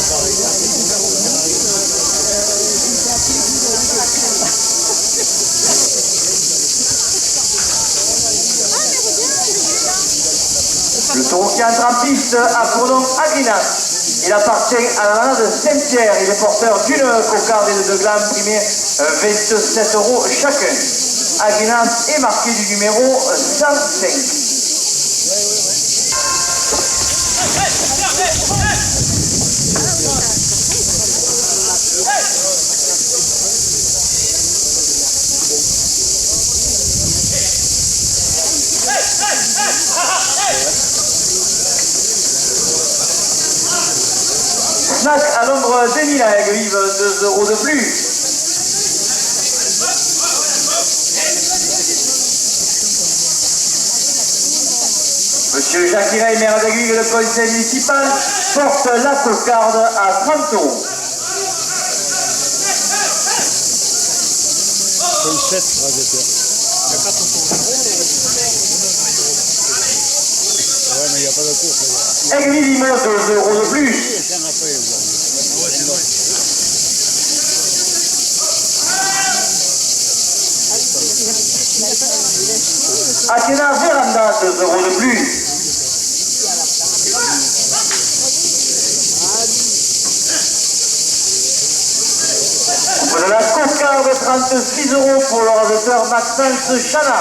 Le taureau qui entre en piste a pour nom Agrinas. Il appartient à la manade de Saint-Pierre. Il est porteur d'une cocarde et de 2 glands primés 27 € chacun. Agrinas est marqué du numéro 105. Snack à l'ombre des Mille à Aigues-Vives, 2 € de plus. Monsieur Jacques Iray, maire d'Aigues-Vives, le conseil municipal, porte la cocarde à 30 €. Aigues-Vives Limoges, 2 € de plus. Athéna Véranda, 2 € de plus. Voilà la cocarde, 36 € pour le raseteur Maxence Chana.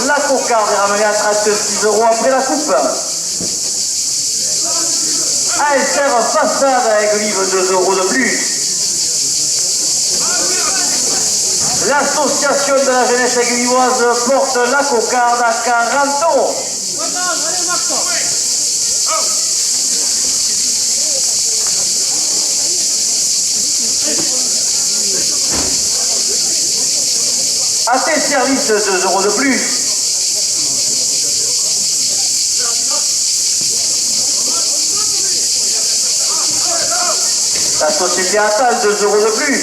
La cocarde est ramenée à 36 € après la coupe. ASR Façade à Aigues-Vives, 2 € de plus. L'association de la jeunesse aiguilloise porte la cocarde à 40 €. À tes services, 2 € de plus. La société Atal, 2 € de plus.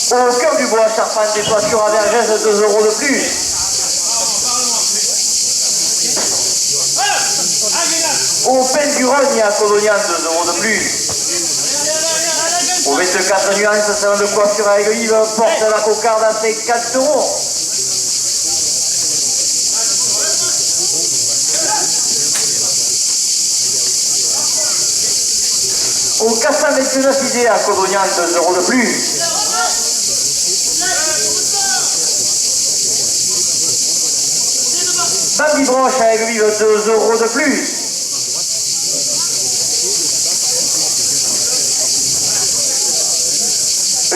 Au cœur du bois, charpente des toitures à Vergès, 2 € de plus. Au Pen du Rogne à Colonial, 2 € de plus. Au 24 nuances, salon de coiffure à Aigues-Vives, porte la cocarde à 54 €. Au 429 idées à Colonial, 2 € de plus. Bambi Broche à Aigues-Vives, 2 € de plus.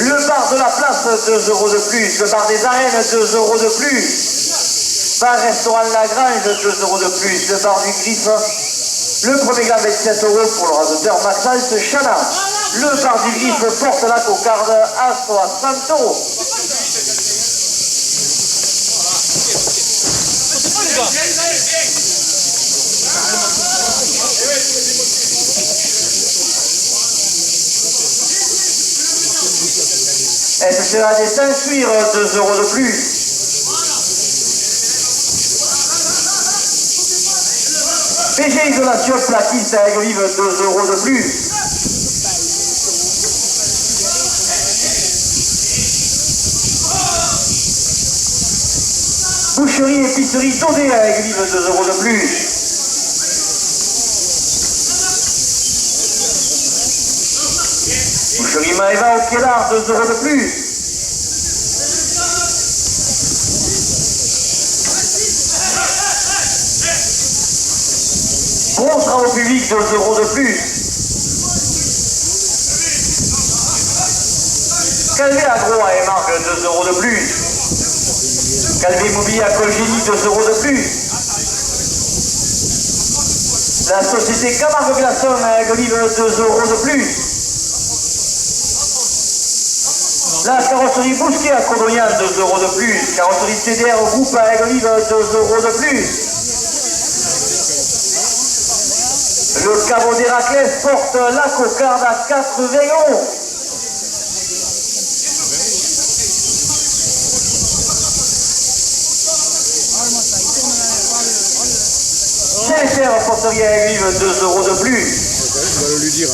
Le bar de la place, 2 € de plus. Le bar des arènes, 2 € de plus. Bar-restaurant Lagrange, 2 € de plus. Le bar du Griffe, le premier gars, 27 € pour le raseteur Maxence Chana. Le bar du Griffe porte la cocarde à 60 €. SCA des Saint-Suire, 2 € de plus. PG Isolation Platiste à Aigues-Vives, 2 € de plus. Boucherie épicerie Todé à Aigues-Vives, 2 € de plus. Boucherie Maëva au Piedard, 2 € de plus. Bon travaux publics, 2 € de plus. Calvé Agro à Émarque, 2 € de plus. Calvé Immobilier à Colgénie, 2 € de plus. La société Camargue Glaçon à Aigues-Vives, 2 € de plus. La carrosserie Bousquet à Codognan, 2 € de plus. Carrosserie CDR Groupe à Aigues-Vives, 2 € de plus. Le caveau d'Héraclès porte la cocarde à 80 €. dessert poterie à Aiguille, 2 € de plus. On va le lui dire.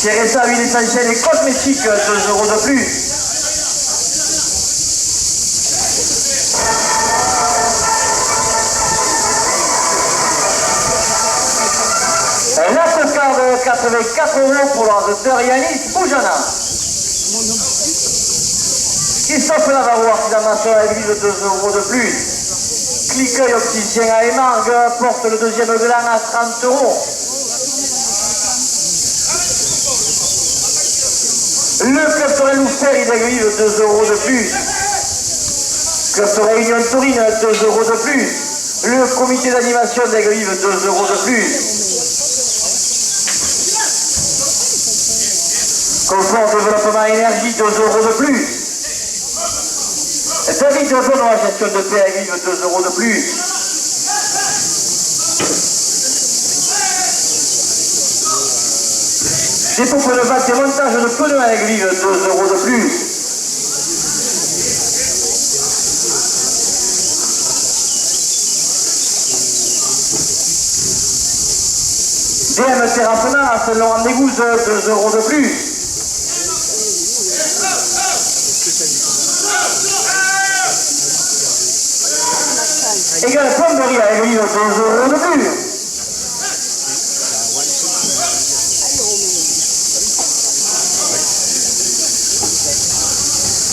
CRSA, huile essentielle et cosmétique, 2 € de plus. La cocarde, 84 € pour l'ordinateur Yanis Boujana. Christophe Navarro, artisanation à l'église, 2 € de plus. Cliqueuil opticien à Émargue porte le deuxième gland à 30 €. Le club Torel Loufer, il aiguille, 2 € de plus. Club Torel Union Taurine, 2 € de plus. Le comité d'animation d'Aiguille, 2 € de plus. Confort développement énergie, 2 € de plus. David Jono à gestion de paix à Aiguille, 2 € de plus. Dépôt pour le bac et montage de pneus à Aiguille, 2 € de plus. DM Terrafena à Saint-Laurent-des-Gouzes, 2 € de plus. Égal plomberie à Aiguille, 2 € de plus.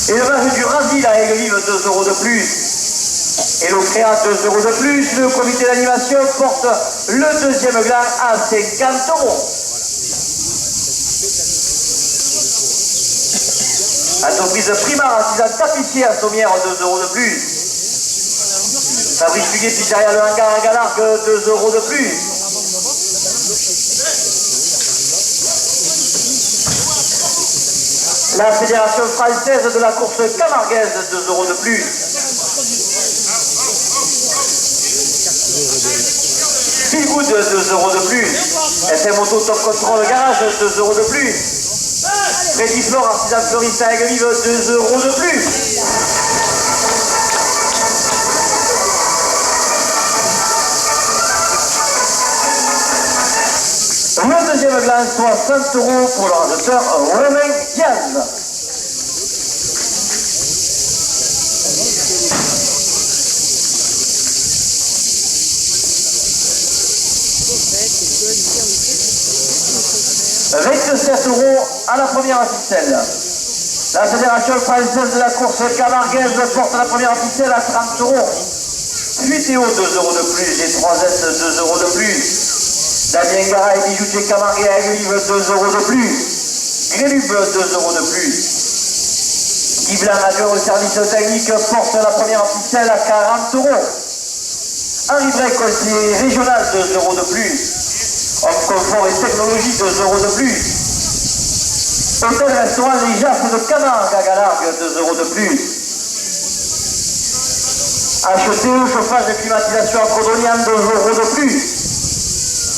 Élevage du Rasil à Aiguille, 2 € de plus. Et l'Ocréa, 2 € de plus. Le comité d'animation porte le deuxième gland à 50 €. Entreprise Primar, artisan tapissier à Sommières, 2 € de plus. Fabrice Fuguet, pizzeria Le Hangar à Galargue, 2 € de plus. La Fédération française de la course camarguaise, 2 € de plus. Feel Good, 2 € de plus. FM Auto Top Control Garage, 2 € de plus. Freddy Flore, artisan fleuriste à Aiguille, 2 € de plus. Le deuxième gland, 60 € pour l'ordinateur Romain Diaz. « 27 € à la première ficelle. La Fédération française de la course camarguaise porte la première ficelle à 30 €. Fuitéo, 2 € de plus. G3S, 2 € de plus. Damien Gara et bijoutier Camargue à Aiguille, 2 € de plus. Grélube, 2 € de plus. Guy Blanc, adjoint au service technique, porte la première ficelle à 40 €. Henri Brey, conseiller régional, 2 € de plus. Homme confort et technologie, 2 € de plus. Hôtel restaurant Les Jaffes de Camargue à Galargue, 2 € de plus. HTE, chauffage et climatisation à Codonian, 2 € de plus.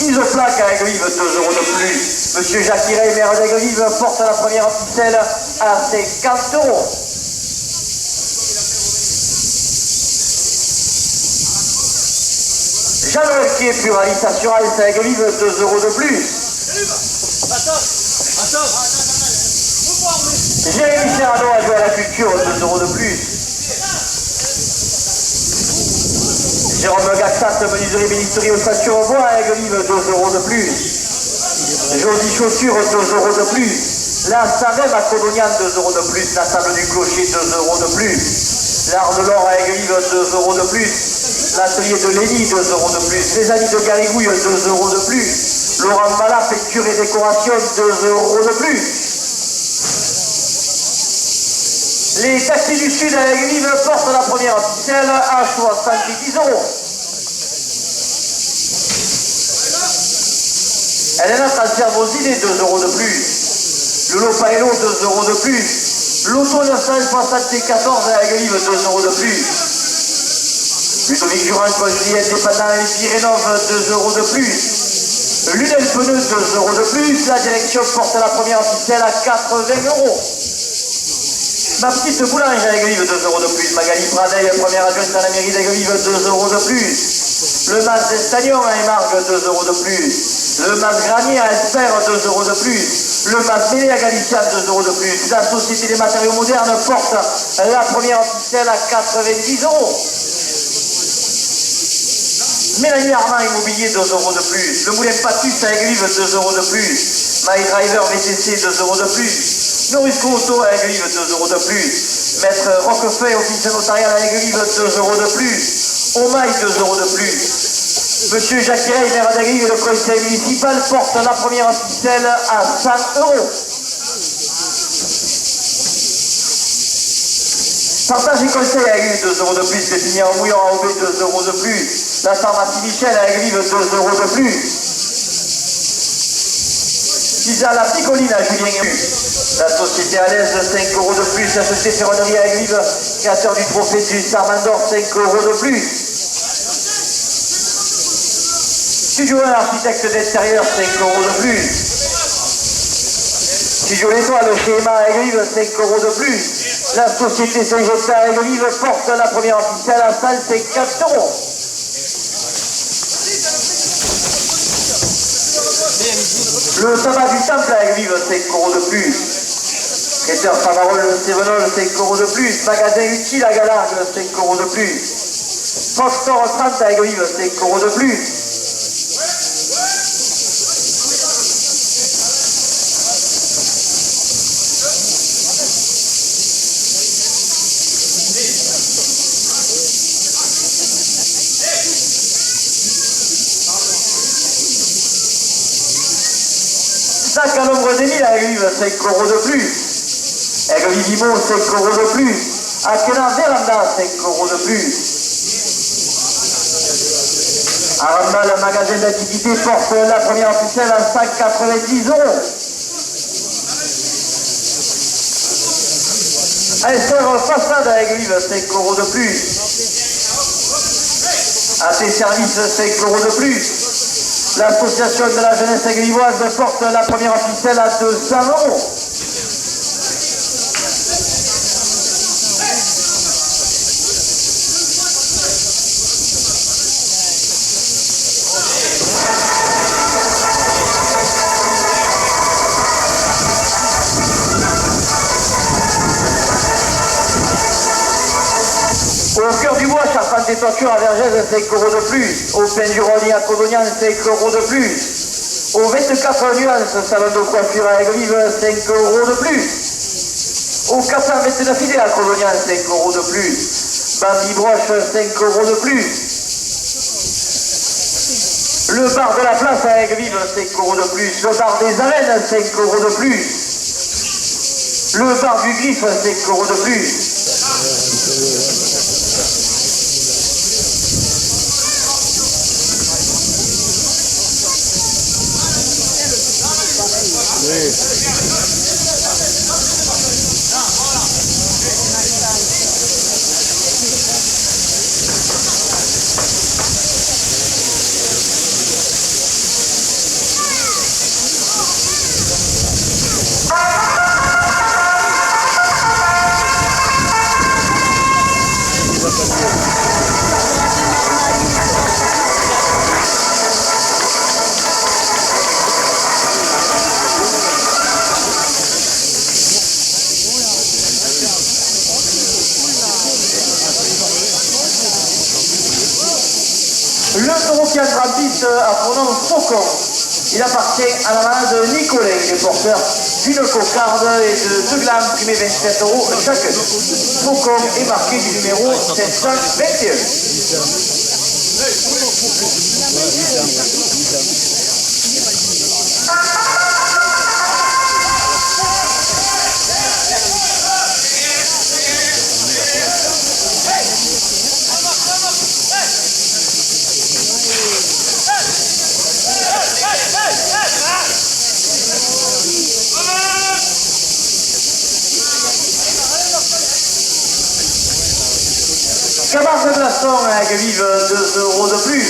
Isoplaque à Aiguille, 2 € de plus. Monsieur Jacques Iray, maire d'Aiguille, porte la première ficelle à 50 €. Jean-Noël Kier, Pluralis Assurance à Aiguille, 2 € de plus. Jérémy Serrano a joué à la culture, 2 € de plus. Jérôme Gaxat, menuiserie, bénisserie, ossature au bois à Aiguille, 2 € de plus. Jody Chaussures, 2 € de plus. La Savem à Codonian, 2 € de plus. La Table du Clocher, 2 € de plus. L'Art de l'Or à Aiguille, 2 € de plus. L'Atelier de Lény, 2 € de plus. Les Amis de Garigouille, 2 € de plus. Laurent Mala, peinture et décoration, 2 € de plus. Les taxis du Sud à Aiguille portent la première ficelle à 70 €. Elena transfert vos idées, 2 € de plus. Lolo Paello, 2 € de plus. L'Auto 974 à Aiguille, 2 € de plus. Ludovic Durand, conseiller indépendant et Pyrénov, 2 € de plus. Lunel Pneu, 2 € de plus. La direction porte la première ficelle à 80 €. Ma petite boulange à Aigues-Vives, 2 euros de plus. Magali Pradeil, première adjointe à la mairie d'Aigues-Vives, 2 euros de plus. Le Mas d'Estagnon à Émargues, 2 euros de plus. Le Mas Granier à Esper, 2 euros de plus. Le Mas Mêlé à Galician, 2 euros de plus. La Société des matériaux modernes porte la première ficelle à 90 euros. Mélanie Armand Immobilier, 2 euros de plus. Le Moulin Patus à Aigues-Vives, 2 euros de plus. My Driver VTC, 2 euros de plus. Norisco Auto à Aigues-Vives, 2 euros de plus. Maître Roquefeuille, office notarial à Aigues-Vives, 2 euros de plus. Omaï, 2 euros de plus. Monsieur Jacques Héreil, maire d'Aigues-Vives, le conseil municipal, porte la première ficelle à 100 euros. Partage et conseil à Aigues-Vives, 2 euros de plus. Pépinière Mouillon à Aubé, 2 euros de plus. La pharmacie Michel à Aigues-Vives, 2 euros de plus. Pizza la Picoline à Julien. La société à l'aise, 5 euros de plus. La société ferronnerie à Aigues-Vives, créateur du trophée du Sarmandor, 5 euros de plus. Studio 1, architecte d'extérieur, 5 euros de plus. Studio L'Étoile, schéma à Aigues-Vives, 5 euros de plus. La société Saint-Gestin à Aigues-Vives porte la première officielle à 154 euros. Le tabac du Temple à Aigues-Vives, 5 euros de plus. Traiteur Favarol, Sévenol, 5 euros de plus. Magasin utile à Galargue, 5 euros de plus. Transport 30 à Aigues-Vives, 5 euros de plus. Sac à l'ombre des Milles à Aigues-Vives, 5 euros de plus. Aigues-Vives-Imo, 5 euros de plus. Aquelan-Véranda, 5 euros de plus. Aranda, le magasin d'activité, porte la première officielle à 190 euros. Esther Façade à Aigues-Vives, 5 euros de plus. AT Service, 5 euros de plus. L'association de la jeunesse aiguilloise porte la première officielle à 200 euros. Au cœur du bois, charpente des toitures à Vergès, 5 euros de plus. Au pain du Rony à Codognan, 5 euros de plus. Au 24 nuances, salon de coiffure à Aigues-Vives, 5 euros de plus. Au 429 filets à Codognan, 5 euros de plus. Bambi Broche, 5 euros de plus. Le bar de la place à Aigues-Vives, 5 euros de plus. Le bar des arènes, 5 euros de plus. Le bar du Griffe, 5 euros de plus. Le taureau qui a gratis a son nom Faucon. Il appartient à la main de Nicolas. Il est porteur d'une cocarde et de 2 glands primés 27 euros chacun. Faucon est marqué du numéro 721. Camargue de Blaston à Aigues-Vives, 2 euros de plus.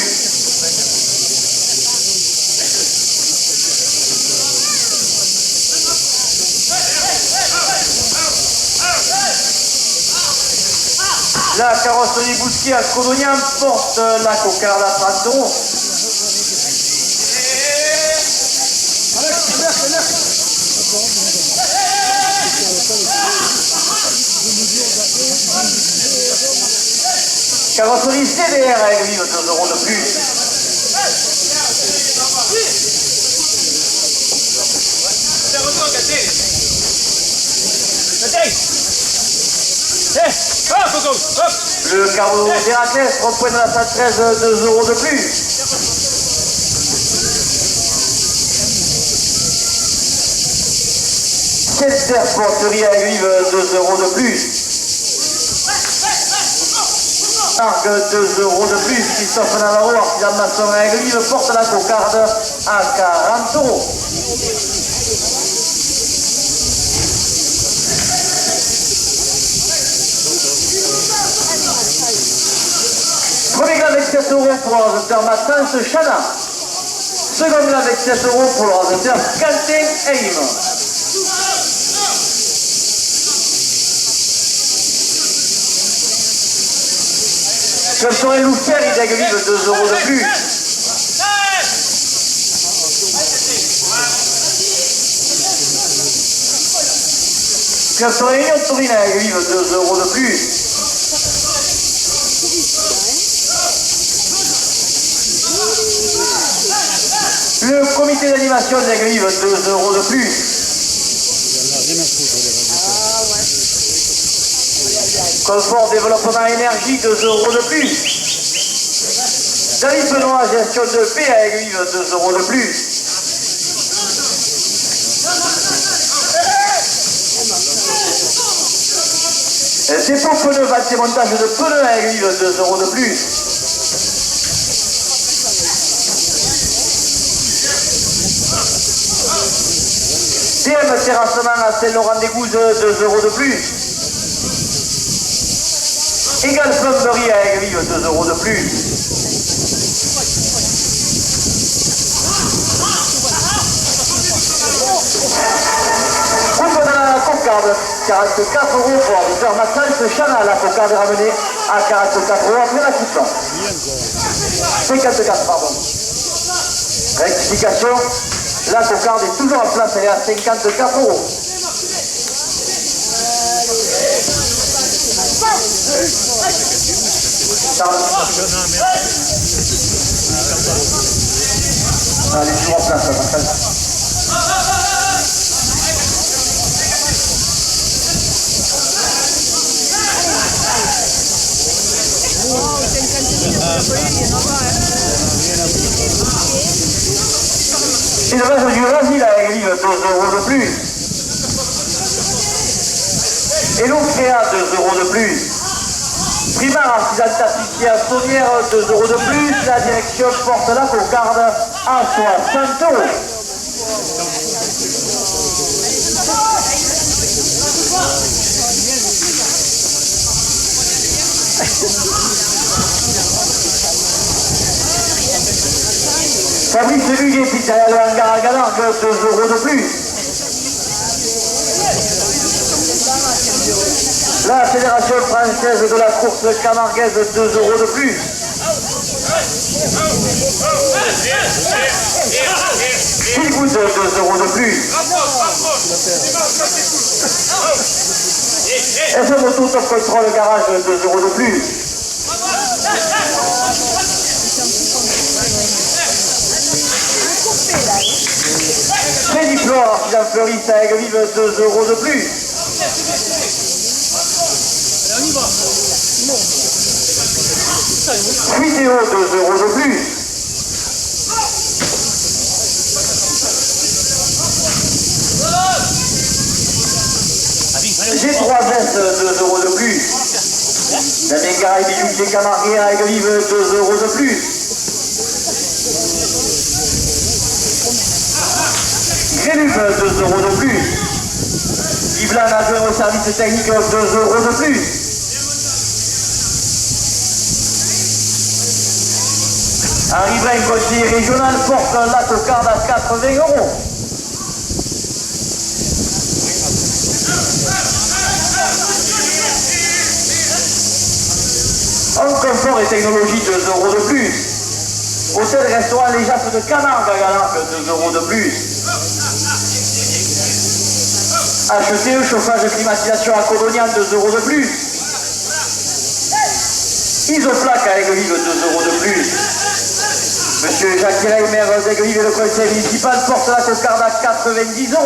La carrosserie Bousquier à Codognan porte la cocarde à 30 €. Carrosserie CDR à Aiguille, 2 € de plus. Le carreau d'Héraclès reprend la 113, 2 € de plus. Chester Porterie à Aiguille, 2 € de plus. Arc, 2 € de plus. Christophe Navarro, artisan maçon à Aiguille, porte la cocarde à 40 €. Premier gars avec 7 € pour l'ordinateur Maxence Chana. Second gars avec 7 € pour l'ordinateur Quentin Heim. Comme Loufer, il a gagné 2 € de plus. Comme Réunion de Tourine a gagné 2 € de plus. Le comité d'animation de la grille 2 € de plus. Confort développement énergie 2 € de plus. David Benoît gestion de paix à aiguille 2 € de plus. Dépôt pneus vente et montage de pneus à aiguille 2 € de plus. DM terrassement à Saint-Laurent-des-Gouzes 2 € de plus. Égal plomberie à Aiguille 2 € de plus. Coupe dans la cocarde, 44 € pour faire Maxence Chana. La cocarde est ramenée à 44 € après la coupe. 54, pardon. Rectification. La cocarde est toujours en place, elle est à 54 €. Allez, toujours en place, une base du Brésil à Aiguille 2 € de plus. Et l'Ocréa 2 € de plus. Primar artisan tapissier à Saunière 2 € de plus. La direction porte la cocarde à 60 €. Fabrice Huguet, pizzeria le hangar à Galargue, 2 € de plus. La Fédération française de la course camarguaise, 2 € de plus. Philgood, 2 € de plus. SM Auto Top Control Garage, 2 € de plus. Pédiflore, artisan fleuriste à Aiguille, 2 € de plus. Vidéo 2 € de plus. G3S 2 € de plus. Damien Garay Bijoutier Camarguais à Aiguille 2 € de plus. Grélube 2 € de plus. Yvelan adjoint au service technique 2 € de plus. Henri Brain, conseiller régional, porte la cocarde à 80 €. En confort et technologie, 2 € de plus. Hôtel, restaurant, les Jaffes de Camargue à Galargue, 2 € de plus. HTE, chauffage, climatisation à Colonial, 2 € de plus. Isoplaque à Aigues-Vives, 2 € de plus. Monsieur Jacques Thierry, maire d'Aigues-Vives et le conseil municipal porte la cocarde à 90 €.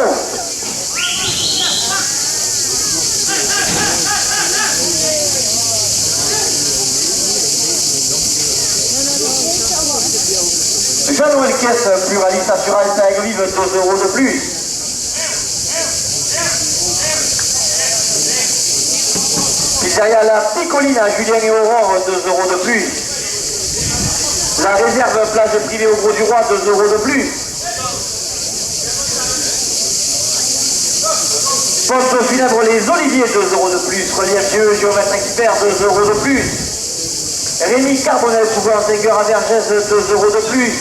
Jean-Noël Caisse, pluraliste assurance à Aigues-Vives, 2 € de plus. Pizzeria La Picoline à Julien et Aurore, 2 € de plus. La réserve plage privée au Gros du Roi, 2 € de plus. Poste funèbre Les Oliviers, 2 € de plus. Relief Dieu, géomètre expert, 2 € de plus. Rémi Carbonel, pouvoir Seigneur à Vergès, 2 € de plus.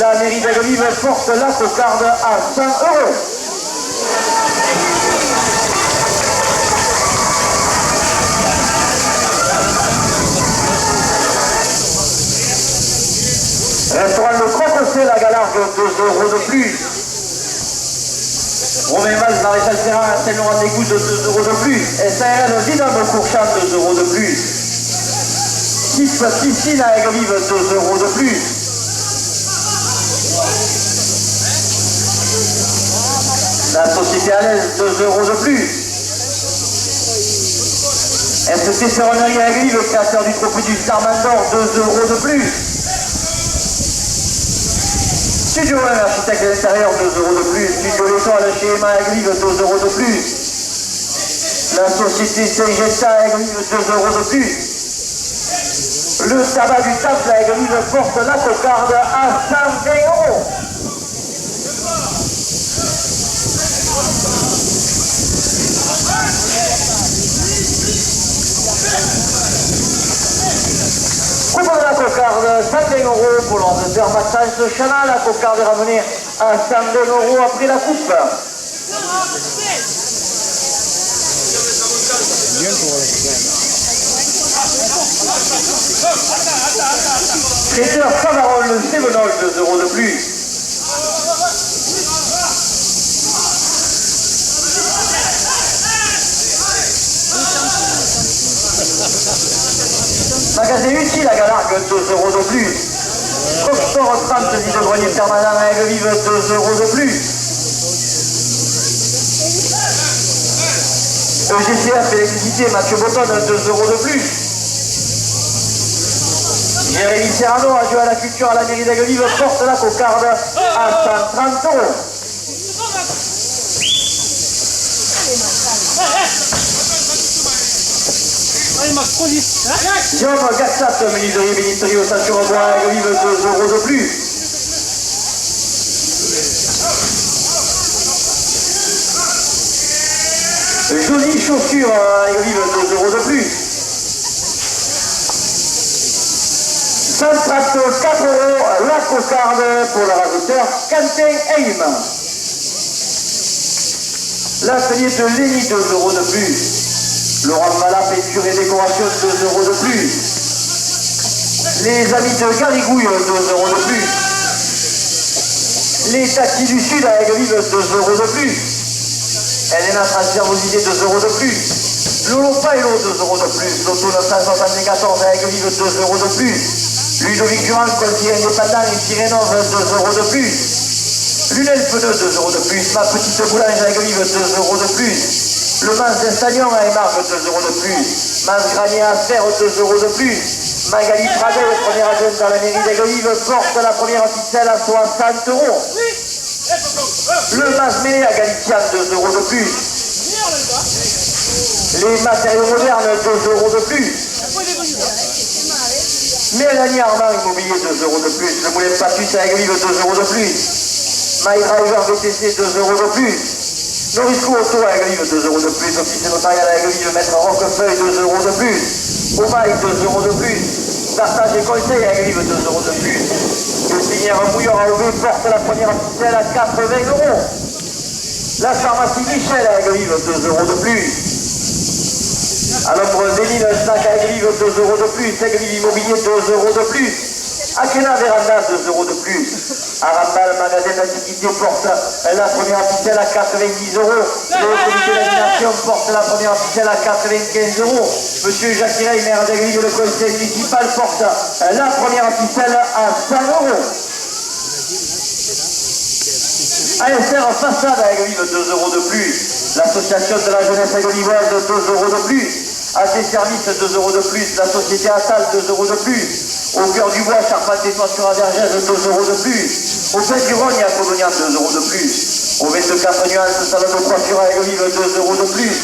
La mairie d'Aigues-Vives porte la cocarde à 100 €. Restaurant Le Crocosset, la Galargue, 2 € de plus. Romain Valls, Maréchal Ferrand, Saint-Laurent des Gouttes, 2 € de plus. SARL, Dynamo Courchamp, 2 € de plus. Piscine à Aigues-Vives, 2 € de plus. La Société à l'aise, 2 € de plus. ST Ferronnerie à Aigues-Vives, le créateur du trophée du Starmandor, 2 € de plus. Studio 1, architecte de l'intérieur, 2 € de plus. Studio L'Étoile chez Emma à Aigues-Vives, 2 € de plus. La Société Saint-Gesta à Aigues-Vives, 2 € de plus. Le tabac du Temple à Aigues-Vives porte la cocarde à 120 €. Coupe de la cocarde, 120 € pour l'ordinateur Maxence Chana. La cocarde est ramenée à 120 € après la coupe. Traiteur Favarol, le Sévenol, 2 € de plus. Magasin utile à Galargue, 2 € de plus. Coxtor 30 de grenier permanent à Aigues-Vives, 2 € de plus. EGCF électricité, Mathieu Botton, 2 € de plus. Jérémy Serrano, adjoint à la culture à la mairie d'Aigues-Vives, porte la cocarde à 130 €. Jean Gaxat, menuiserie Béniterie au Saint-Bois à Aigues-Vives, 2 € de plus. Jolie chaussure à Aigues-Vives, 2 € de plus. 134 € la cocarde pour le rajouteur Quentin Heim. L'atelier de Lénie, 2 € de plus. Laurent Mala, peinture et décoration, 2 € de plus. Les amis de Garigouille, 2 € de plus. Les taxis du Sud à Aigues-Vives, 2 € de plus. Elena Transfert vos idées, 2 € de plus. Lolo Pailo, 2 € de plus. Loto 974 à Aigues-Vives, 2 € de plus. Ludovic Durand, conseiller indépendant et Sirénov, 2 € de plus. Lunel Pneu, 2 € de plus. Ma petite boulange à Aigues-Vives, 2 € de plus. Le Mans d'Estagnon à Émargue, 2 € de plus. Mans Granier à Serre, 2 € de plus. Magali Pradel, première adjointe dans la mairie d'Aigues-Vives, porte la première ficelle à 60 €. Le Mans Mêlé à Galician, 2 € de plus. Les matériaux modernes, 2 € de plus. Mélanie Armand, immobilier, 2 € de plus. Le Moulin Patus à Aigues-Vives, 2 € de plus. My Driver VTC, 2 € de plus. Norisco Auto à Aigues-Vives, 2 € de plus. Office notarial à Aigues-Vives, Maître Roquefeuille, 2 € de plus. Omaï, 2 € de plus. Partage et conseil à Aigues-Vives, 2 € de plus. Le Seigneur Mouilleur à Aubé porte la première officielle à 80 €. La pharmacie Michel à Aigues-Vives, 2 € de plus. À l'ombre d'Éline, snack à Aiguelive, 2 € de plus. Aiguelive Immobilier, 2 € de plus. Akena Véranda, 2 € de plus. Arambal, magasin d'antiquité, porte la première ficelle à 90 €. Le comité d'animation porte la première ficelle à 95 €. Monsieur Jacques Hireil, maire d'Aiguelive, le conseil municipal, porte la première ficelle à 100 €. ASR Façade à Aiguelive, 2 € de plus. L'association de la jeunesse aiguelivoise, 2 € de plus. AD Service, 2 € de plus. La société Attal, 2 € de plus. Au cœur du bois, charpente et toiture à Vergès, 2 € de plus. Au Pays du Rhône, à Codognan, 2 € de plus. Au 24 nuances, salon de coiffure à Aiguelive, 2 € de plus.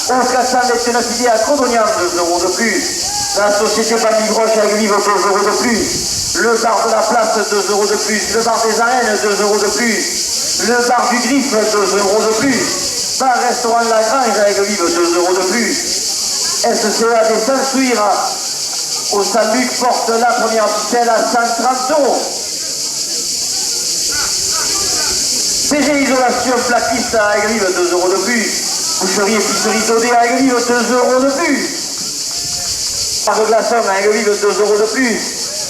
Au 429 idées à Codognan, 2 € de plus. La société Bambi-Groche à Aiguelive, 2 € de plus. Le bar de la place, 2 € de plus. Le bar des arènes, 2 € de plus. Le bar du Griffe, 2 € de plus. Bar restaurant La Grange à Aiguelive, 2 € de plus. SCA des Saint-Suir au Saint-Luc porte la première ficelle à 130 €. PG Isolation Plaquiste à Aiguelive, 2 € de plus. Boucherie Épicerie Daudet à Aiguelive, 2 € de plus. Par de glaçon à Aiguelive, 2 € de plus.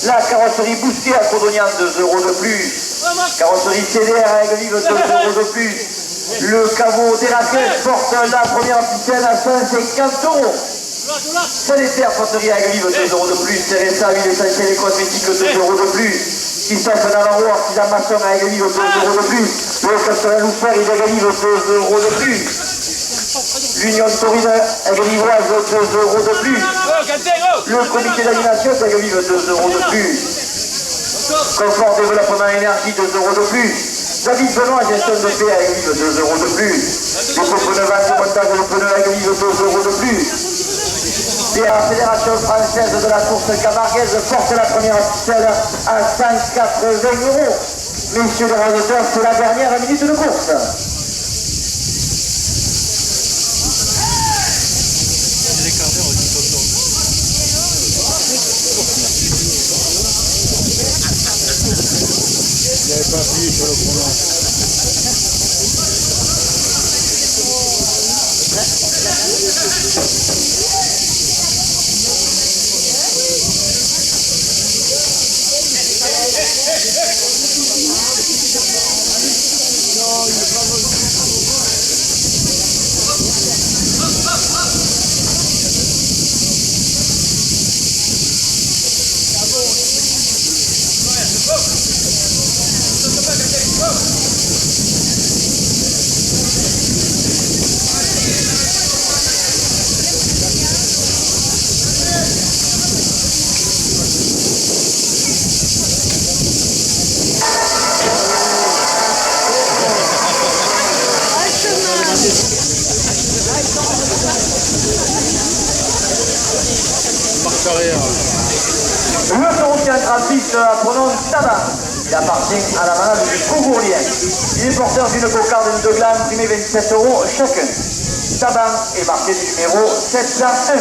La carrosserie Bousquet à Codognan, 2 € de plus. Carrosserie CDR à Aiguelive, 2 € de plus. Le caveau d'Héraclès porte la première ficelle à 150 €. Sanitaire Poterie à Aiguelive, 2 € de plus. CRSA, huile essentielle et cosmétique, 2 € de plus. Christophe Navarro, artisan maçon à Aiguelive, 2 € de plus. Le Castelin Louffer et d'Aiguelive, 2 € de plus. L'Union Taurine Aiguelivoise, 2 € de plus. Le comité d'animation d'Aiguelive, 2 € de plus. Confort Développement Énergie, 2 € de plus. David Benoît, gestion de paix à Aiguelive, 2 € de plus. Le pneus vente de montage de pneus à Aiguelive, 2 € de plus. Et la Fédération française de la course camarguaise porte la première ficelle à 180 €. Messieurs les auditeurs, c'est la dernière minute de course. Il n'avait pas appuyé sur le chrono. L'autoroutier gratuite apprenant Tabac. Il appartient à la manade du Cougourlien. Il est porteur d'une cocarde de gland primée 27 € chacun. Tabac est marqué du numéro 701.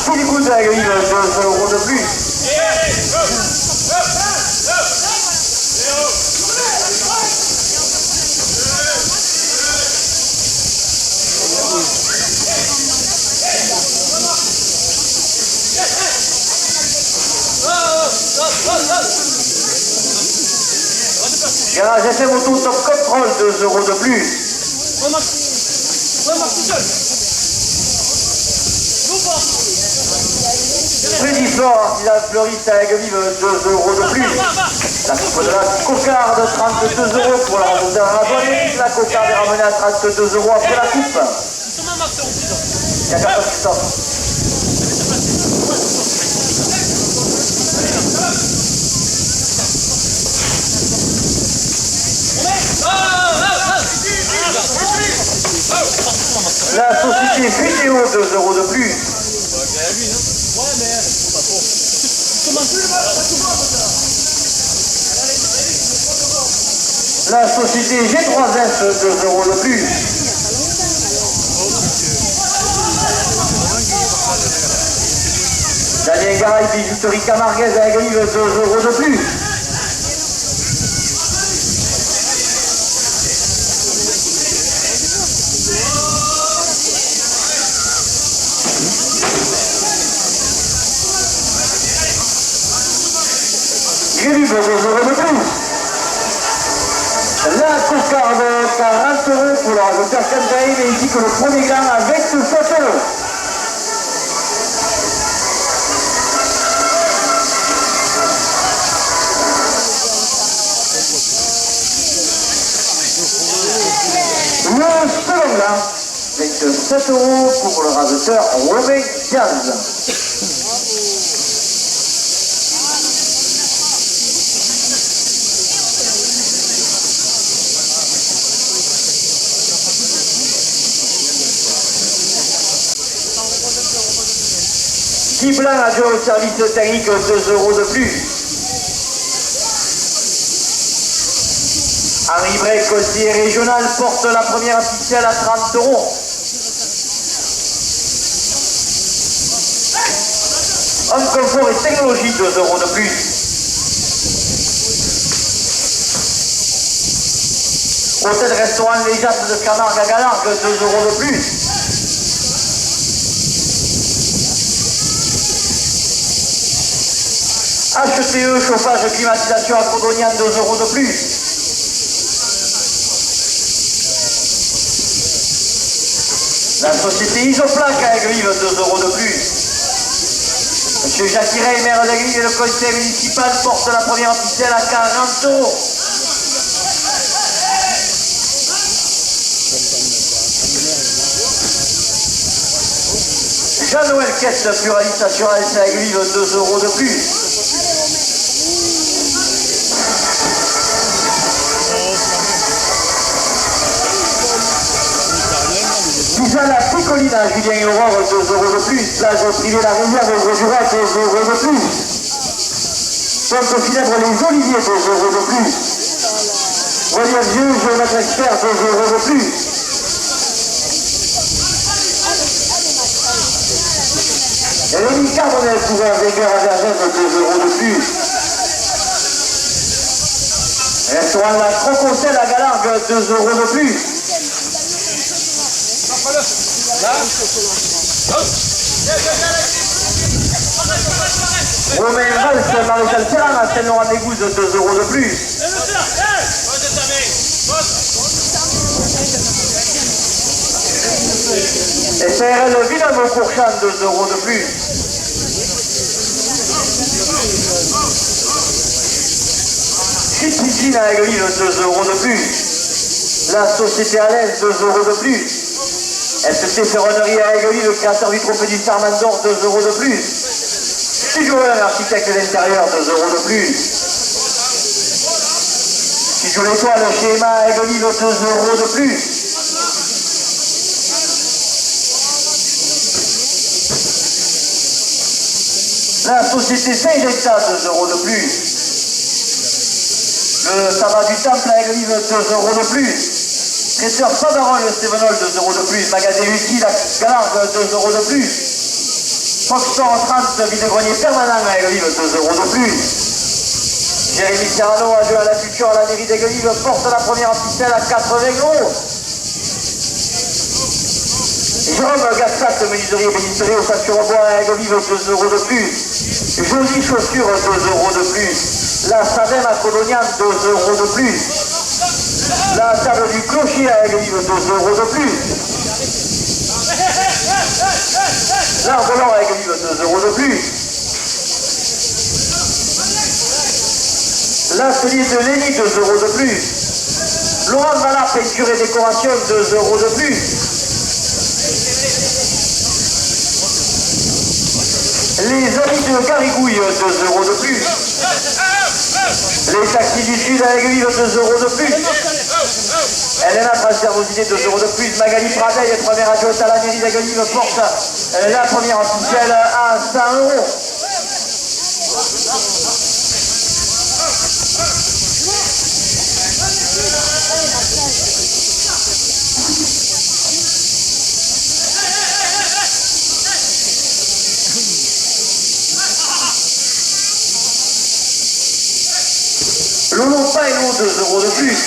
Philippe Goutte à Aiguelive, 2 € de plus. Garage FM Auto Top Control, 2 € de plus. Freddy-Fort, artisan fleuriste à Aiguelive, 2 € de plus. La coupe de la cocarde, 32 € pour la remontée à la douane. La cocarde est ramenée à 32 € après la coupe. Il y a 4 stop. La société Vidéo, 2 € de plus. La société G3S, 2 euros de plus. Daniel Garay, bijouterie Camarguez à Aigrive, 2 euros de plus. Gréluve, 2 euros de plus. La cocarde, 40 euros pour le rajouteur Cantaïne, ainsi que le premier grain avec 7 euros. Le second grain, avec 7 euros pour le rajouteur Romain Diaz. Blanc adjoint au service technique, 2 euros de plus. Henri Brey, conseiller régional, porte la première officielle à 30 euros. Homme confort et technologie, 2 euros de plus. Hôtel restaurant Les Jasses de Camargue à Galargue, 2 euros de plus. HTE, chauffage, climatisation à Codognan, 2 euros de plus. La société Isoplaque à Aigrive, 2 euros de plus. Monsieur Jacques Rey, maire d'Aigrive et le conseil municipal porte la première officielle à 40 euros. Jean-Noël Caisse, pluraliste assurance à Aigrive, 2 euros de plus. La Picolina, Julien Aurore, 2 euros de plus. Plage privée La Rivière, au Jura, 2 euros de plus. Pompe funèbre Les Oliviers, 2 euros de plus. Relief Vieux, géomètre expert, 2 euros de plus. Rémi Carbonel, couvert Végueur à Vergène, 2 euros de plus. Restaurant La Crococelle à Galargue, 2 euros de plus. Romain Valls, Maréchal Ferrand à Saint-Laurent-des-Gouzes, 2 euros de plus. SRL Villeneuve-Courchamp, 2 euros de plus. Chichicine à Aigrive, 2 euros de plus. La société Alain, 2 euros de plus. ST Ferronnerie à Aigrive, le créateur du trophée du Starman d'Or, 2 euros de plus. Studio 1, architecte de l'intérieur, 2 euros de plus. Studio L'Étoile, schéma à Aigrive, 2 euros de plus. La société Saint-Jecta, 2 euros de plus. Le tabac du Temple à Aigrive, 2 euros de plus. Traiteur Sabaron, le Stévenol, 2 euros de plus. Magasin utile à Galargue, 2 euros de plus. Foxtrot 30, vide-grenier permanent à Aigrive, 2 euros de plus. Jérémy Serrano, adjoint à la culture à la mairie d'Aigrive, porte la première officielle à 80 euros. Jérôme Gastat, menuiserie et bénisserie au Saint-Sur-Bois à Aigrive, 2 euros de plus. Jolie chaussure, 2 euros de plus. La Sadem à Codognan, 2 euros de plus. La table du clocher à Aigrive, 2 euros de plus. L'arbre à Aigrive, 2 euros de plus. L'atelier de Lénie, 2 euros de plus. Laurent Valard, peinture et décoration, 2 euros de plus. Les amis de Garigouille, 2 euros de plus. Les taxis du Sud à Aigrive, 2 euros de plus. Elena Transfermosité, 2 euros de plus. Magali Pradeil, première adjointe à la mairie d'Aigrive, porte la première officielle à 100 euros. 2 euros de plus.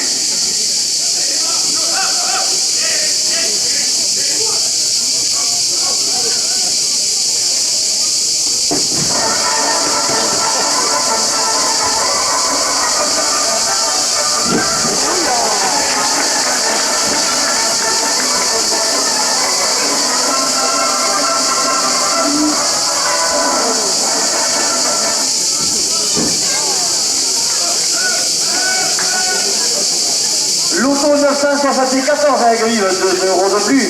L'auto 974 avec 2 euros de plus.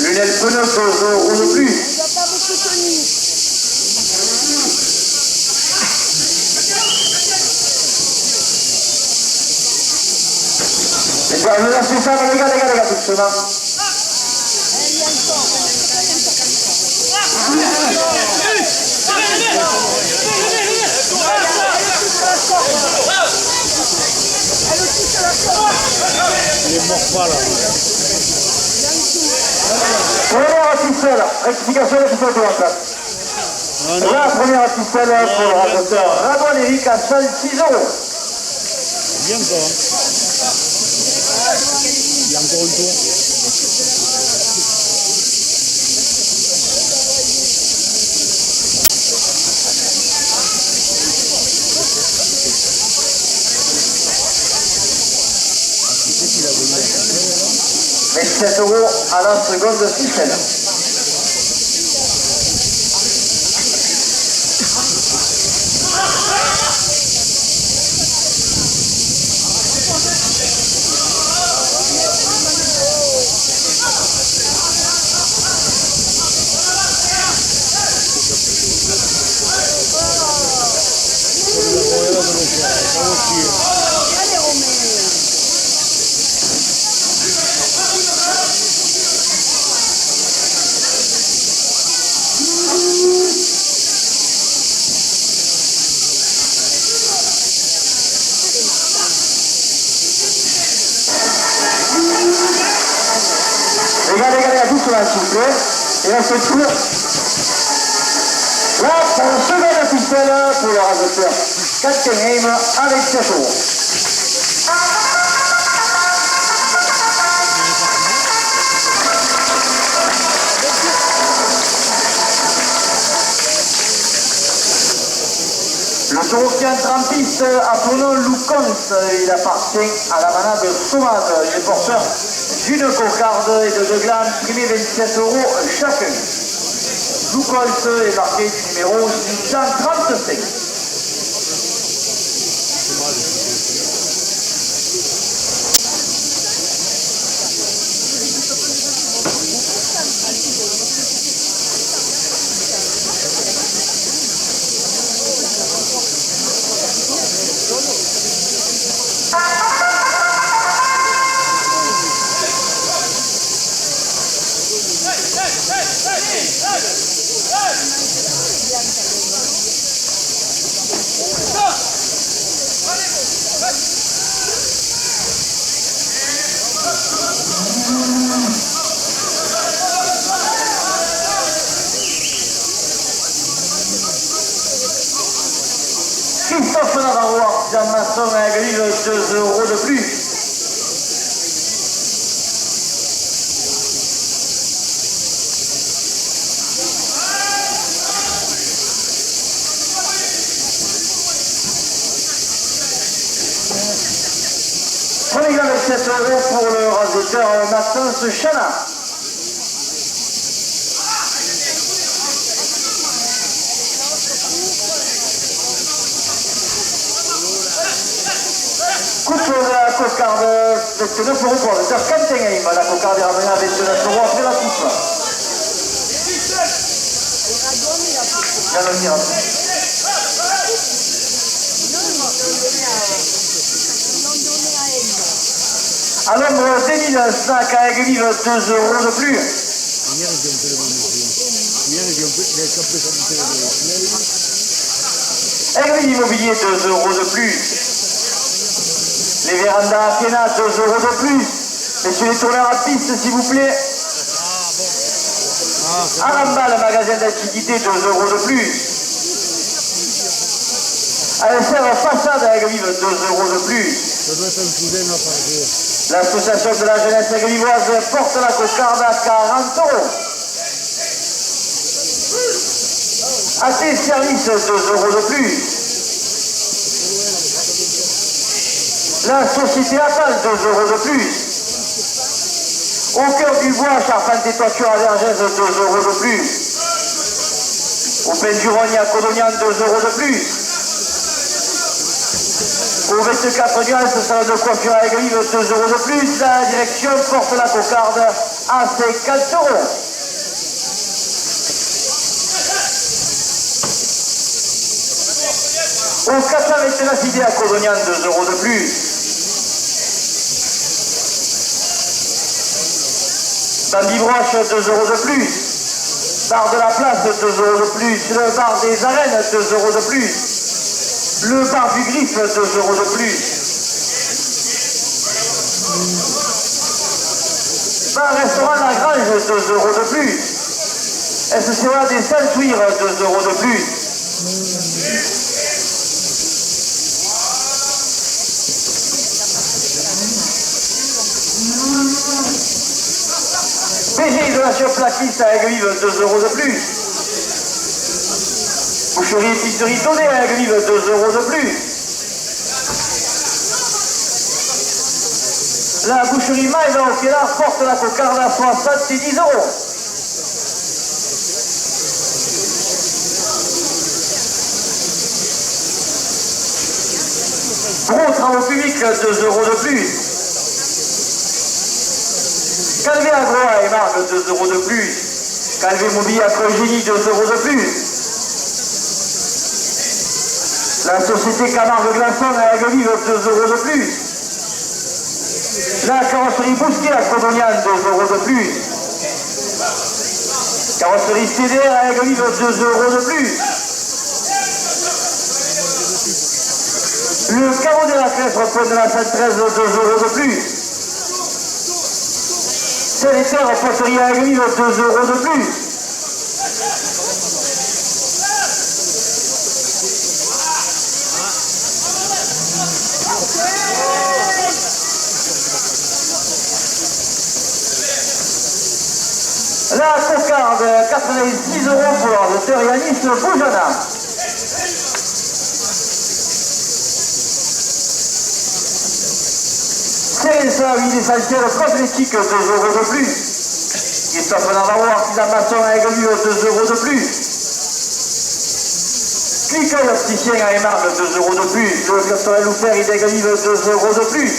Lunettes pneus 2 euros de plus. Et bien, je laisse ça, les gars, tout ça. Il est mort pas là. Première ficelle, rectification de ficelle de la place. La première ficelle pour le raconteur Ramon Eric à seul 6 euros. Bien encore. Il y a encore une tour. Et 7 euros à la seconde ficelle. Regardez, tout sur la souffle. Et là, c'est tout. Là, pour le second ficelle pour le rasoteur Kaltenheim avec 7 euros. Le Torokian Trampiste à Tournon Loukons, il appartient à la manade Somade. Il est porteur d'une cocarde et de 2 glandes, primé 27 euros chacun. Loukons est marqué du numéro 635. Christophe Navarro, artisan maçon à Aiguille, 2 euros de plus. Prenez garde de 7 euros pour le rasoteur Maxence Chana. Coupe la cocarde, 29 euros pour le rasoteur Kaltenheim. La cocarde est ramenée à 29 euros après la coupe. dans le tirage. À l'ombre d'Emile, sac à Aigues-Vives, 2 € de plus. Aigues-Vives Immobilier, 2 € de plus. Les vérandas à Piena, 2 € de plus. Messieurs les tourneurs à piste, s'il vous plaît. Aramba, le magasin d'antiquité, 2 € de plus. ASR Façade à Aigues-Vives, 2 € de plus. L'association de la jeunesse aigues-vivoise porte la cocarde à 40 €. AT Service, 2 € de plus. La société Apal, 2 € de plus. Au cœur du bois, charpente et toiture à Vergès, 2 € de plus. Au Pendurogne à Codognan, 2 € de plus. Au 24 Nuances, salon de coiffure à Aigues-Vives, 2 € de plus. La direction porte la cocarde à 50 €. Au 421 Cité à Codognan, 2 € de plus. Bambi Broche, 2 € de plus. Bar de la Place, 2 € de plus. Le bar des Arènes, 2 € de plus. Le bar du Griffe, 2 € de plus. Bar restaurant La Grange, 2 € de plus. SCA des Saint-Souire, 2 € de plus. PG Isolation Plaquiste à Aigues-Vives, 2 € de plus. Boucherie et épicerie Tonnet à Aigues-Vives, 2 € de plus. La boucherie Maïva au Piélar porte la cocarde à 70 €. Gros travaux publics, 2 € de plus. Calvé Agro à Émargue, 2 € de plus. Calvé Mobilier à Progénie, 2 € de plus. La société Camargue Glaçon à Aigues-Vives, 2 € de plus. La carrosserie Bousquet à Codognan, 2 € de plus. Carrosserie CDR à Aigues-Vives, 2 € de plus. Le carreau de la Clèvre, point de la 113, 2 € de plus. Sanitaire poterie à Aigues-Vives, 2 € de plus. La cocarde, 86 € pour l'ordinateur Yanis Boujana. CSA, huile essentielle cosmétique, 2 € de plus. Christophe Navarro, artisan maçon à Aigues-Vives, 2 € de plus. Cliqueuil opticien à Émargue, 2 € de plus. Le Castorel Loufer d'Aigues-Vives, 2 € de plus.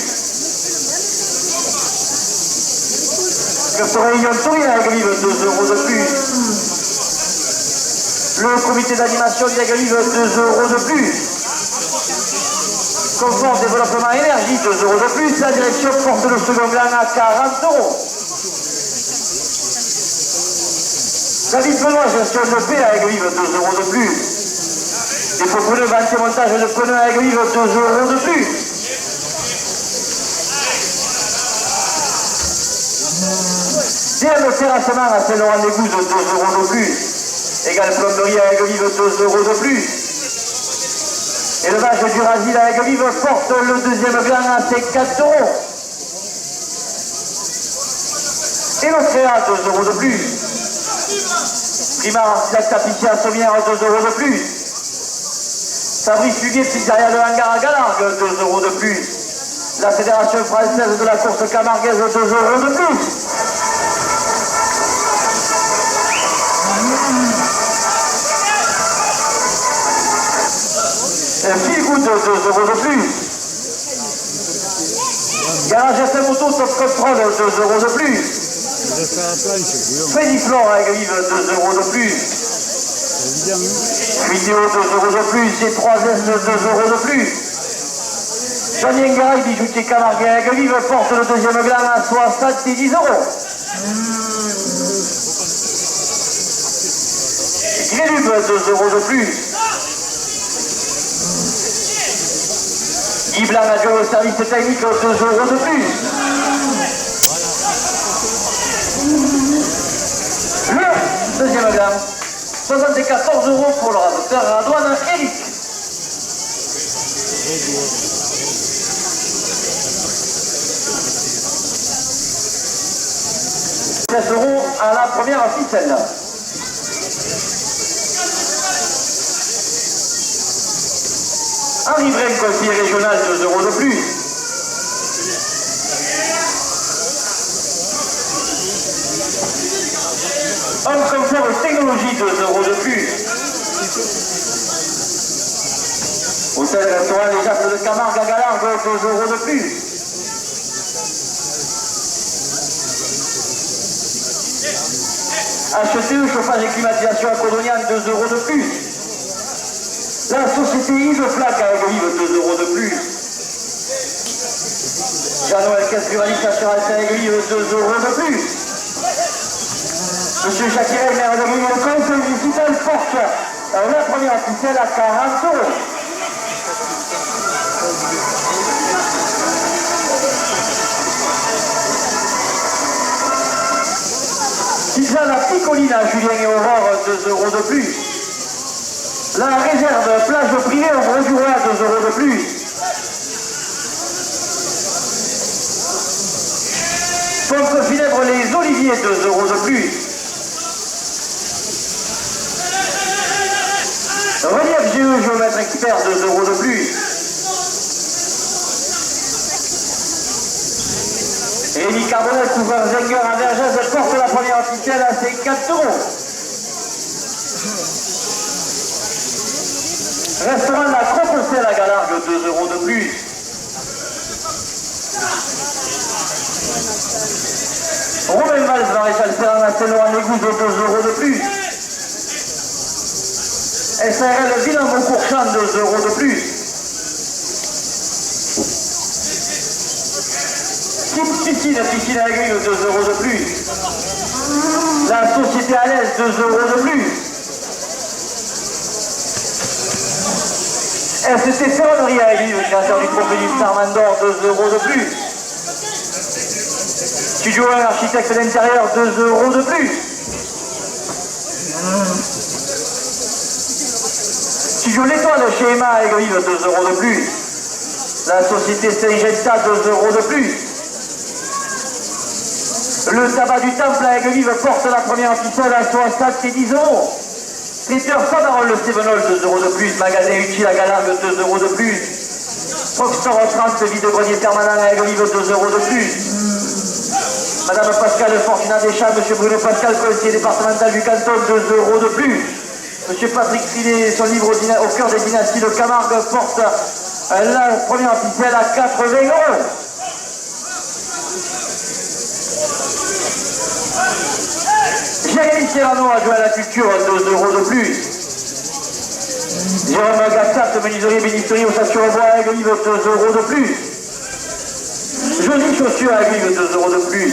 Castorel Yontouri à Aigues-Vives, 2 € de plus. Le comité d'animation d'Aigues-Vives, 2 € de plus. Confort développement énergie, 2 € de plus. La direction porte le second plan à 40 €. David Benoît, gestion de paix à Aigues-Vives, 2 € de plus. Dépôt pneus, vente et montage de pneus à Aigues-Vives, 2 € de plus. DM terrassement à Saint-Laurent-des-Gouzes, 2 € de plus. Égale plomberie à Aigues-Vives, 2 € de plus. Élevage du Rasil à Aigues-Vives porte le deuxième blanc à 50 €. Et l'Ocréa, 2 € de plus. Primar Artisac Tapissier à Sommières, 2 € de plus. Fabrice Fuguet, pizzeria de Hangar à Galargue, 2 € de plus. La Fédération française de la course camarguaise, 2 € de plus. Fil Good, 2 € de plus. Garage SM Auto Top Control, 2 € de plus. Fédiflore à Aigues-Vives, 2 € de plus. Vidéo 2 euros de plus et 3S 2 euros de plus. Daniel Garay, bijoutier Camargue avec Vive porte le deuxième gland à 70 euros. Grélube 2 euros de plus. Guy Blanc adjoint au service technique 2 euros de plus. Le deuxième gamme, 74 euros pour le radoteur à la douane Eric. €13 à la première ficelle. Henri Brem, conseiller régional, 2 euros de plus. Homme confort et technologie, 2 euros de plus. Hôtel restaurant Les Jacques de Camargue à Galargue, 2 euros de plus. HTE, chauffage et climatisation à Codognan, 2 euros de plus. La société Yves Flac avec Vive, 2 euros de plus. Jean-Noël Casse-Pluraliste Assurance avec Vive, 2 euros de plus. Monsieur Jacques maire de Vive, le conseil municipal porte la première ficelle à 40 euros. Tisane à Picolina, Julien et Aurore, 2 euros de plus. La réserve plage privée au Gros du Roi, 2 euros de plus. Pompe funèbre Les Oliviers, 2 euros de plus. Relief GE, géomètre expert, 2 euros de plus. Rémi Carbonel, couvreur Zenger à Vergès, porte la première ficelle à 54 euros. Restaurant La Croque-Celle à Galargue, 2 euros de plus. Romain Valls, maréchal Ferrand à Saint-Laurent-l'Égout, 2 euros de plus. SRL Villeneuve-Courchamp, 2 euros de plus. Piscine à Aiguille, 2 euros de plus. La société à l'aise, 2 euros de plus. ST Ferronnerie à Aiguille, créateur du trophée du Sarmandor, 2 euros de plus. Studio 1, architecte d'intérieur, 2 euros de plus. Studio L'Étoile chez Emma à Aiguille, 2 euros de plus. La société Seigenta, 2 euros de plus. Le tabac du Temple à Aigues-Vives porte la première ficelle à 70 euros. Traiteur Sadarol le Sévenol, 2 euros de plus. Magasin utile à Galargue, 2 euros de plus. Foxtrot 30, vide grenier permanent à Aigues-Vives, 2 euros de plus. Madame Pascal Fortuna Deschamps, Monsieur Bruno Pascal, conseiller départemental du canton, 2 euros de plus. Monsieur Patrick Filet, son livre au cœur des dynasties de Camargue porte la première ficelle à 80 euros. Jérémy Serrano adjoint à la culture, 2 euros de plus. Jérôme Gassat, menuiserie bénisterie au Sature-Bois à Aigues-Vives, 2 euros de plus. Jolie chaussure à Aigues-Vives, 2 euros de plus.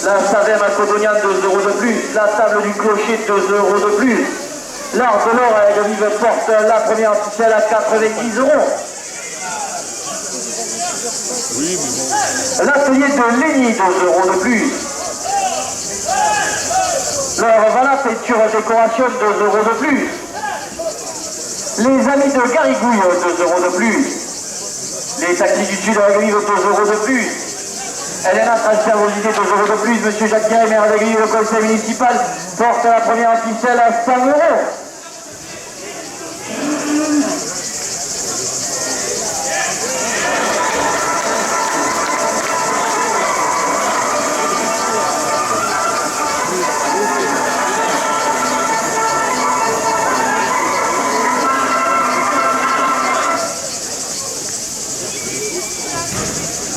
La Savème à Codognan, 2 euros de plus. La table du clocher, 2 euros de plus. L'art de l'or à Aigues-Vives porte la première ficelle à 90 euros. Oui, mais bon. L'atelier de Léni, 2 euros de plus. Leur voilà, peinture décoration, 2 euros de plus. Les amis de Garigouille, 2 euros de plus. Les taxis du Sud à Aigues-Vives, 2 euros de plus. Elena transfert vos idées, 2 euros de plus. Monsieur Jacques Guéret, maire d'Aigues-Vives, le conseil municipal, porte la première ficelle à 100 euros.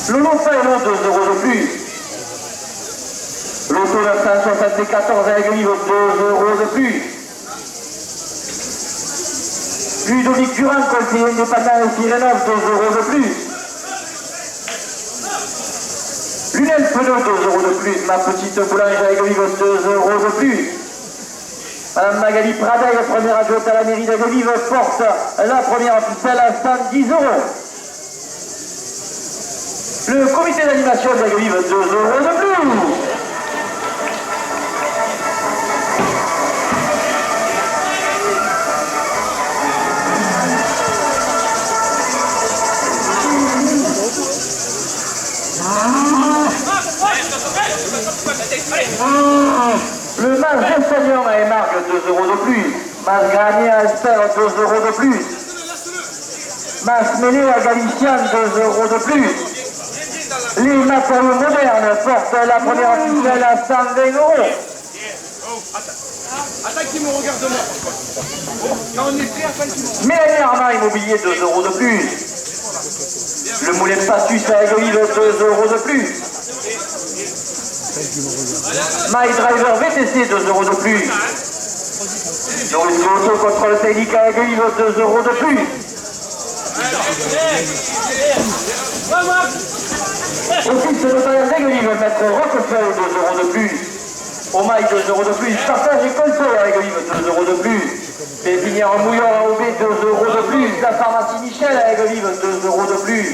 Lolo Faillon, 2 euros de plus. L'auto 974 à Aigues-Vives, 2 euros de plus. Ludovic Durand, conseiller indépendant et Pyrénées, 2 euros de plus. Lunel Penaud, 2 euros de plus. Ma petite boulangère Aigues-Vives, 2 euros de plus. Madame Magali Pradaille, première adjointe à la mairie d'Aigues-Vives, porte la première ficelle à 110 euros. Le comité d'animation d'Aigues-Vives, 2 euros de plus. Le mas d'Estagnon à Émargue, 2 euros de plus. Mas Granier à Esper, 2 euros de plus. Mas Mêlé à Galician, 2 euros de plus. Les matériaux modernes portent la première ficelle à 120 euros. Mélanie Armand Immobilier, 2 euros de plus. Le Moulin Pastus à Aigues-Vives, 2 euros de plus. My Driver VTC, 2 euros de plus. Norris Auto contrôle technique à Aigues-Vives, 2 euros de plus. Office notarial d'Aigues-Vives, maître Roquefeuille, 2 euros de plus. Omaï, 2 euros de plus. Partage et console à Aigues-Vives, 2 euros de plus. Pépinière Mouillon à OB, 2 euros de plus. La pharmacie Michel à Aigues-Vives, 2 euros de plus.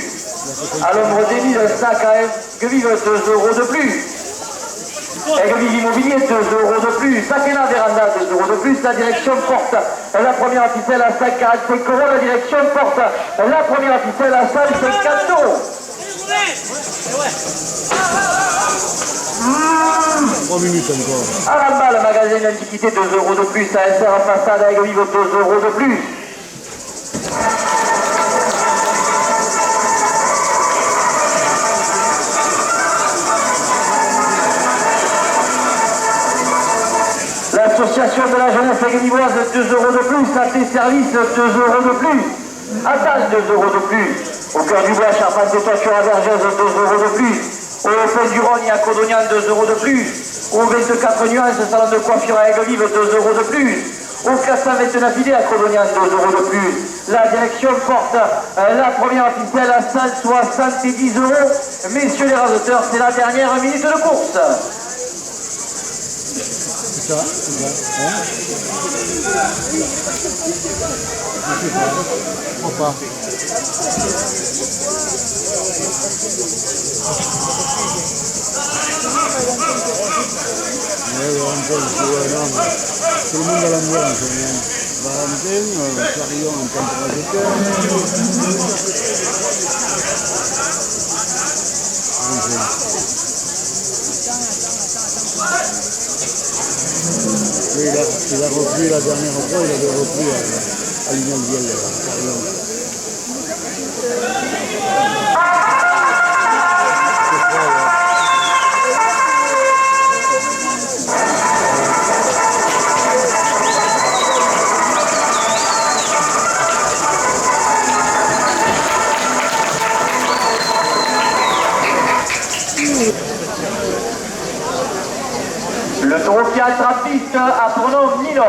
À l'ombre des Milles, sac à Aigues-Vives, 2 euros de plus. Aigues-Vives Immobilier, 2 euros de plus. Sakena Véranda, 2 euros de plus. La direction porte la première ficelle à 145 euros. La direction porte la première ficelle à 154 euros. 3 minutes encore. Aramba, le magasin d'antiquité, 2 euros de plus. ASR à façade à Aigues-Vives, 2 euros de plus. L'association de la jeunesse aigues-vivoise, 2 euros de plus. AT Service, 2 euros de plus. Attache, 2 euros de plus. Au cœur du bois, charpente et toiture à Vergèze, 2 euros de plus. Au Open du Rhône et à Codognan, 2 euros de plus. Au 24 nuances, salon de coiffure à Aigues-Vives, 2 euros de plus. Au 429 idées à Codognan, 2 euros de plus. La direction porte la première ficelle à 170 euros. Messieurs les rasoteurs, c'est la dernière minute de course. C'est ça, hein? Je crois pas. Tout le monde à l'ambiance. Valentin, Carillon en tant que rajoteur. Oui, il a repris la dernière fois, il avait repris à l'Ignaldiel, Carillon. Le trophée Altrapiste a pour nom Nilo.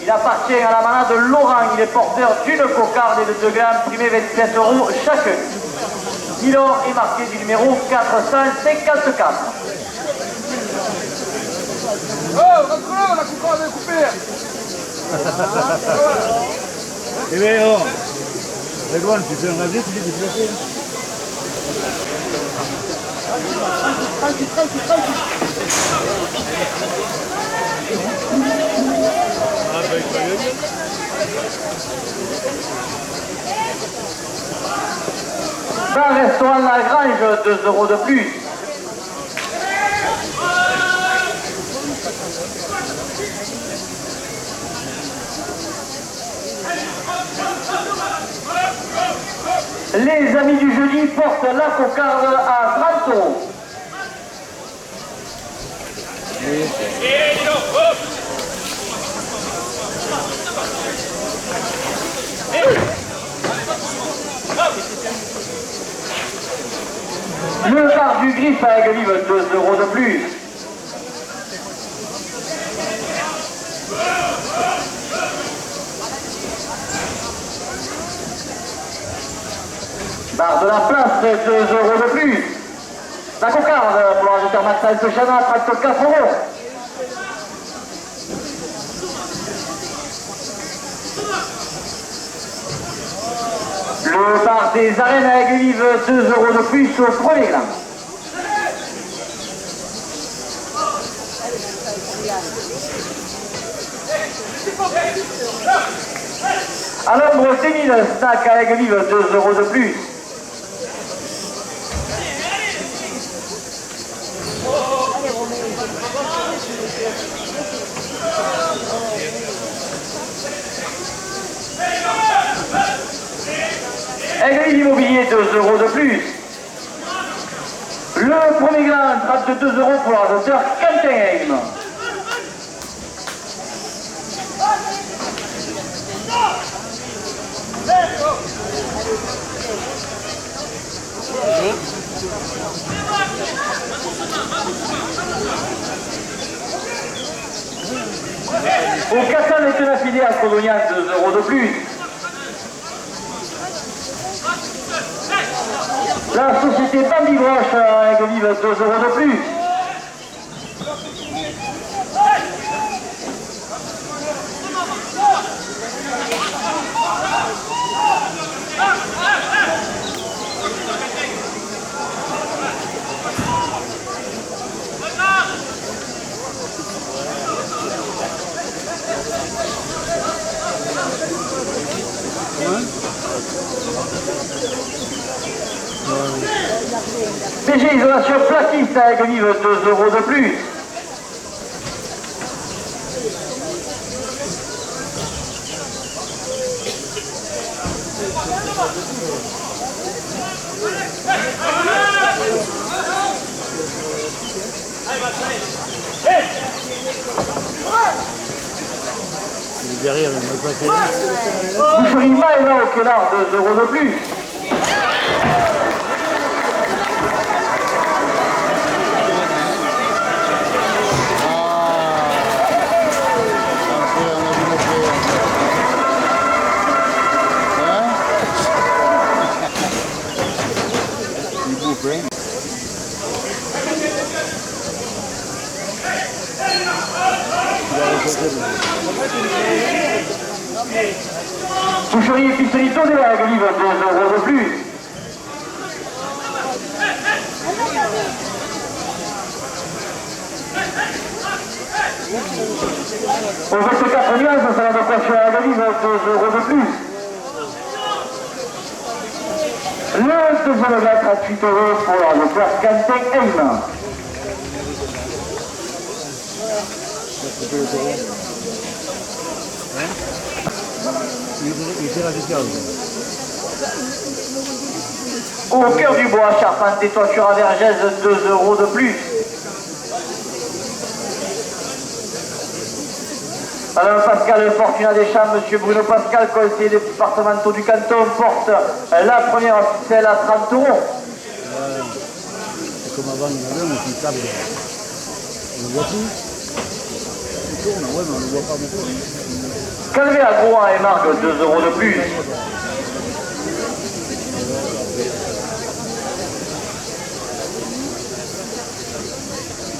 Il appartient à la manade Laurent. Il est porteur d'une cocarde et de 2 grammes, primé 27 euros chacun. Nilo est marqué du numéro 454. Oh, rentre là, la cocarde est coupée. Eh bien, oh, Redouane, tu fais un radier, tu dis déplacé. Tranquille. Ah, ben, il va y aller. Bar restaurant La Grange, 2 euros de plus. Les amis du jeudi portent la cocarde à 30 euros. Le bar du Griffe à Aigues-Vives, 2 euros de plus. Barre de la place, 2 euros de plus. La cocarde pour l'ajouteur Maxal Sochana, 34 euros. Le bar des arènes à Aigues-Vives, 2 euros de plus au premier grain. À l'ombre des 1000, snack à Aigues-Vives, 2 euros de plus. Aigues-Vives Immobilier, 2 euros de plus. Le premier grain, trappe de 2 euros pour l'ajouteur Quentin. Au Cassan est un affilié à Colonial, 2 euros de plus. La société Bambi Broche à Aigues-Vives, 2 euros de plus. PG Isolation Platiste à Aigues-Vives, 2 euros de plus. Derrière, il ne pas fait. Boucherie Maëva au Quenard, 2 euros de plus. Boucherie épicerie Todé à Aigues-Vives, 2 euros de plus. Au 24 nuages, ça va de coiffure à Aigues-Vives, 2 euros de plus. Le deuxième mètre à 8 euros pour le place Quentin Aim. Il était radical. Au cœur du bois, charpente des toitures à vergèse, 2 euros de plus. Alain Pascal Fortuna des Champs, monsieur Bruno Pascal, conseiller départementaux du canton, porte la première ficelle à 30 euros. C'est comme avant, il y en avait un qui table. On ne le voit plus. Il tourne, ouais, mais on ne le voit pas beaucoup. Calvé à Grouin et Margue, 2 euros de plus.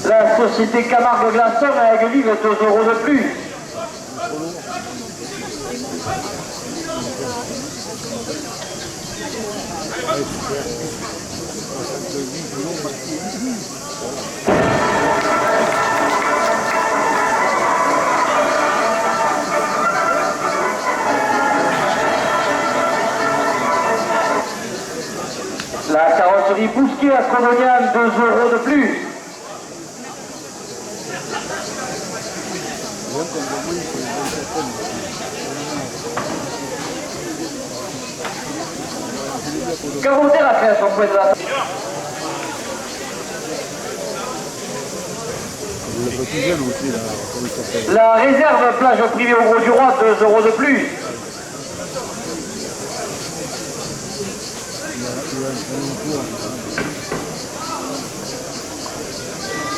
La société Camargue Glaçon à Aigues-Vives, 2 euros de plus. La carrosserie Bousquet à Colonial, 2 euros de plus. Carotter la création point de la... Le petit jeune aussi, là, comment il s'appelle. La réserve plage privée au Gros du Roi, 2 euros de plus.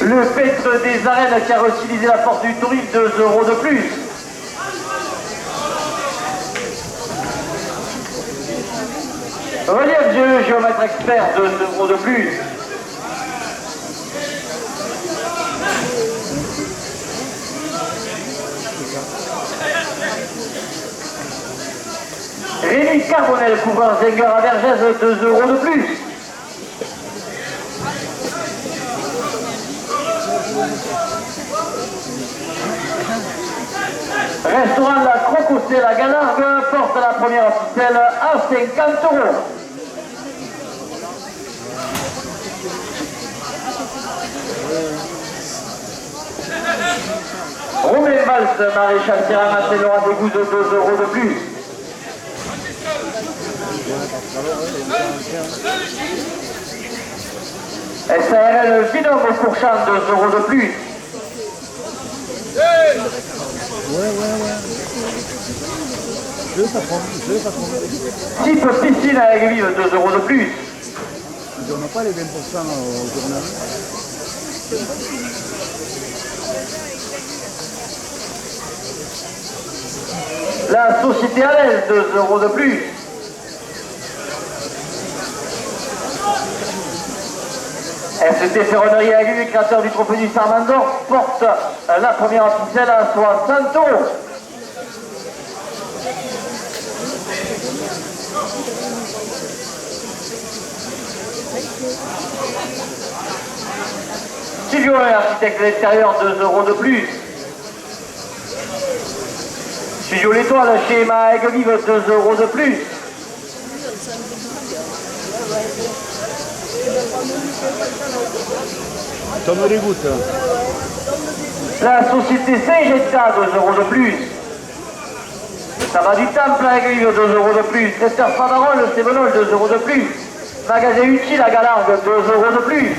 Le Pêtre des Arènes qui a réutilisé la porte du Tourisme, 2 euros de plus. Relief Dieu, géomètre expert, 2 euros de plus. Rémi Carbonel, couvreur Zenger à Vergès, 2 euros de plus. Restaurant La Crocossée, la Galargue, porte la première ficelle à 50 euros. Romain Valls, maréchal Terrain, Saint-Laurent des Gousses, 2 euros de plus. SARL Vinum au Courchamp, 2 euros de plus. Je vais pas prendre. Type piscine à Aiguille, 2 euros de plus. Ils donnent pas les 20% au journal. La Société à l'aise, 2 euros de plus. FCT Ferronnerie à Aiguille, créateur du trophée du Sarmandor, porte la première ficelle à 60 euros. Studio architecte de l'extérieur, 2 euros de plus. Studio L'Étoile chez Emma Aiguille, 2 euros de plus. Ça me dégoûte. La société Saint-Gesta, 2 euros de plus. Ça va du Temple à Aiguille, 2 euros de plus. Traiteur Favarol, Sévenol, 2 euros de plus. Magasin Utile à Galargue, 2 euros de plus.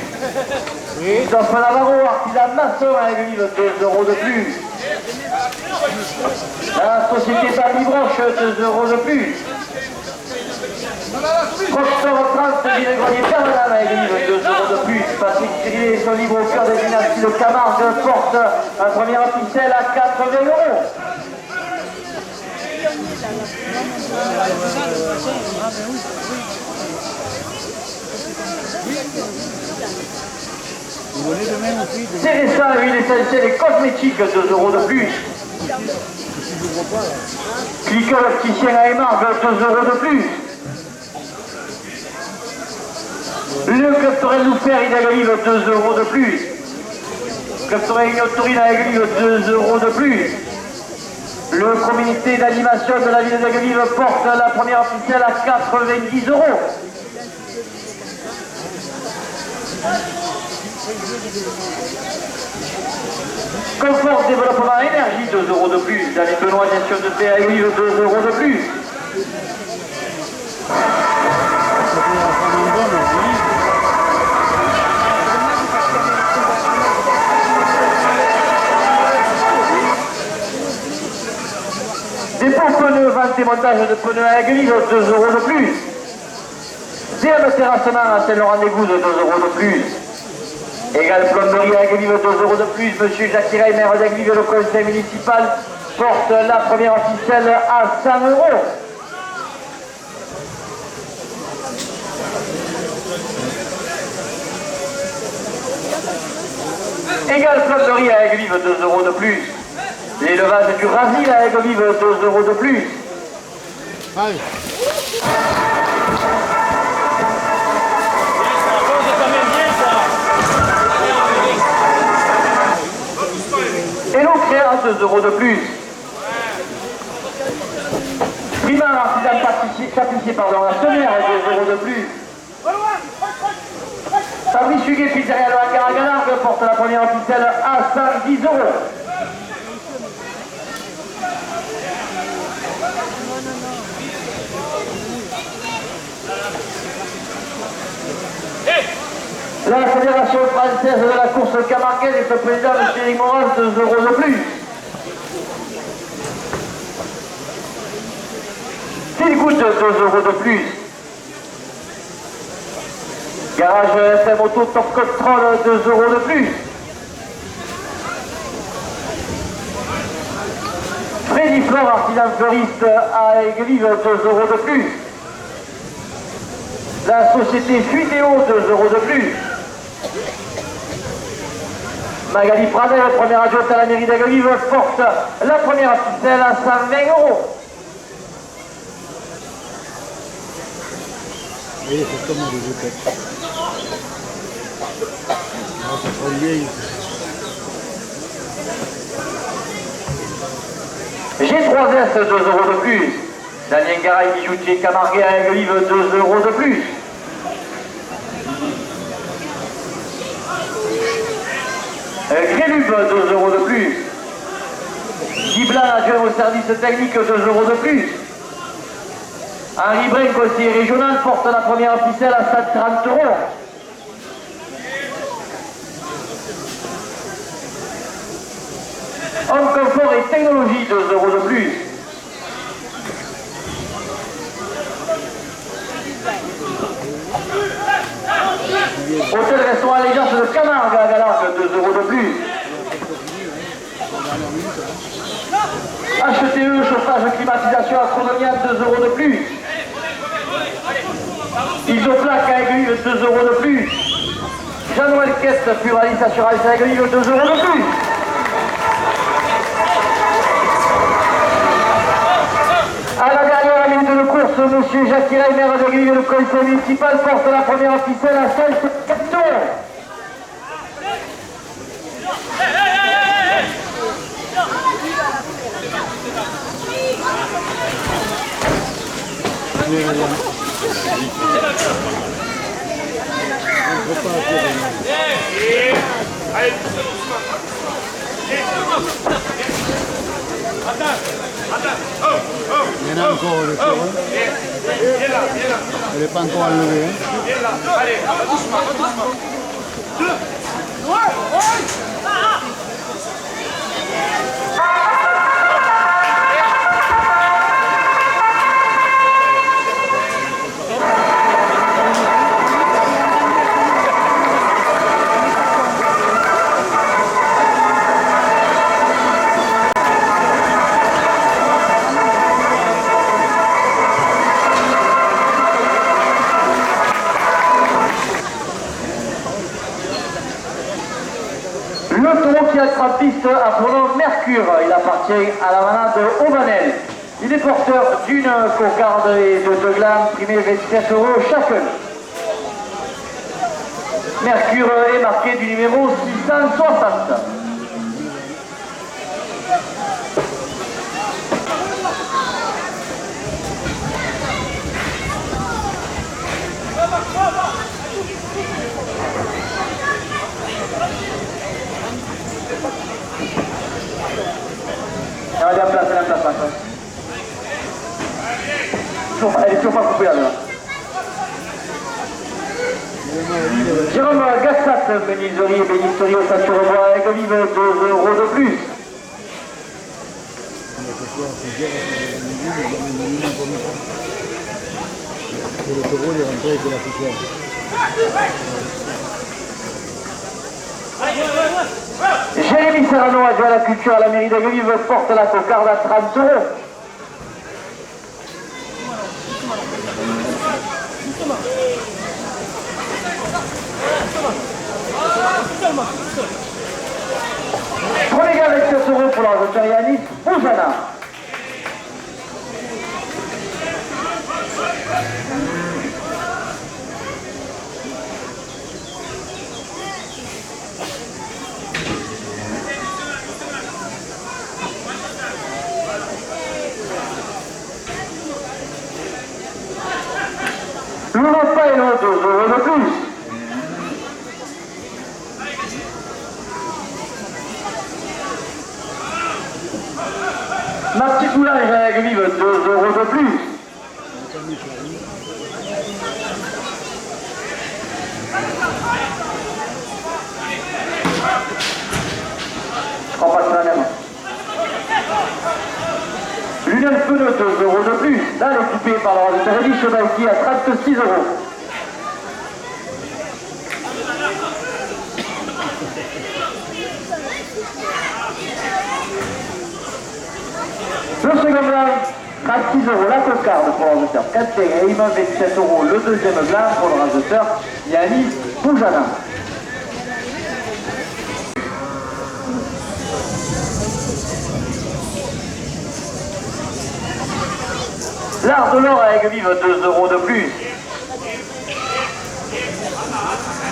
Christophe Navarro, artisan maçon à Aiguille, 2 euros de plus. La société Bali Broche, 2 euros de plus. Proctor 30, Villegrenier Permanent à Aiguille, 2 euros de plus. Patrick Cyril et son livre au cœur des dynasties de Camargue porte un premier ficelle à 80 euros. CRSA, huile essentielle et cosmétique, 2 euros de plus. Cliqueur opticien à Aymar, 2 euros de plus. Le Club Torel Loufer, Idagalive, 2 euros de plus. Club Torel Ignotorine à Aiguille, 2 euros de plus. Le comité d'animation de la ville d'Aiguille porte la première officielle à 90 euros. Confort développement énergie, 2 euros de plus. Dans les Benoît gestion de paix à Aiguille, 2 euros de plus. Dépôt pneus, vente et montage de pneus à Aiguille, 2 euros de plus. DM terrassement à Saint-Laurent-des-Gousses, 2 euros de plus. Égal plomberie à Aiguille, 2 euros de plus. Monsieur Jacques Hiray, maire d'Aiguille, le conseil municipal, porte la première ficelle à 100 euros. Égal plomberie à Aiguille, 2 euros de plus. L'élevage du Rasil à Aiguille, 2 euros de plus. Allez. Et l'eau créa, 2 euros de plus. Prima artisan pâtissier, pardon, la semère, 2 euros de plus. Fabrice Huguet, pizzeria Le Hangar à Galargue, porte la première ficelle à 110 euros. La Fédération française de la course camarguaise et son président, M. Eric Morin, 2 euros de plus. S'il goûte, 2 euros de plus. Garage FM Auto Top Control, 2 euros de plus. Freddy Flore, artisan fleuriste à Aiguille, 2 euros de plus. La société Fuitéo, 2 € de plus. Magali Pradel, première adjointe à la mairie d'Aguelive, porte la première ficelle à 120 €. Et c'est comment les étapes. C'est trop vieille. G3S, 2 € de plus. Damien Garay, bijoutier Camarguais à Aiguelive, 2 € de plus. Grélube, 2 € de plus. Diblan, adjoint au service technique, 2 € de plus. Henri Brin, conseiller régional, porte la première ficelle à 130 €. Homme confort et technologie, 2 € de plus. Hôtel-restaurant Allégeance de Camargue à Galargue, 2 € de plus. HTE, chauffage, climatisation, astronomiale, 2 € de plus. Isoplaque à Aiguelive, 2 € de plus. Jean-Noël Quête, Pluralis Assurance à Aiguelive, 2 € de plus. À la dernière minute de course, M. Jacques Hiray, maire d'Aiguelive, le conseil municipal, porte la première ficelle à 54 €. Il y en a encore le tour. Elle n'est pas encore enlevée. Allez, doucement, doucement. Le taureau qui attrape-piste a pour nom Mercure. Il appartient à la manade Aubanel. Il est porteur d'une cocarde et de 2 glands, primés 27 € chacun. Mercure est marqué du numéro 660. Elle est en place, elle est en place. Elle est toujours pas coupée là. Jérôme Gassat, menuiserie et bénisterie au Saint-Urbois avec Aiguelive, 2 € de plus. Et le taureau il est rentré avec la poussière. Jérémy Serrano, adjoint à la culture à la mairie d'Aiguelive, porte la cocarde à 30 €. Premier gars avec 7 € pour la voiture Yanis Boujana. Le repas est là, 2 € de plus. Ma petite boulage à Aiguelive, 2 € de plus. On passe la même. Lunel Pneu, 2 € de plus. Là, elle est coupée par la Rémi Chevalquier à 36 €. Le second blanc, à 6 € la cocarde pour le raseteur Catherine, 27 € le deuxième blanc pour le raseteur Yannis Boujana. L'art de l'or à Aigues-Vives, 2 € de plus.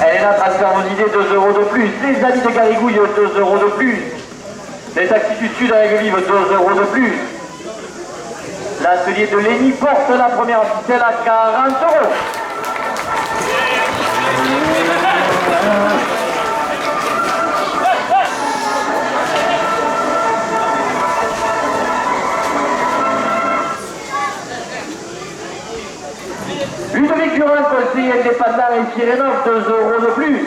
Elena Transfermosité, 2 € de plus. Les amis de Garigouille, 2 € de plus. Les taxis du Sud à Aigues-Vives, 2 € de plus. L'atelier de Léni porte la première ficelle à 40 €. Ludovic Curin, conseiller indépendant et Sirénov, 2 € de plus.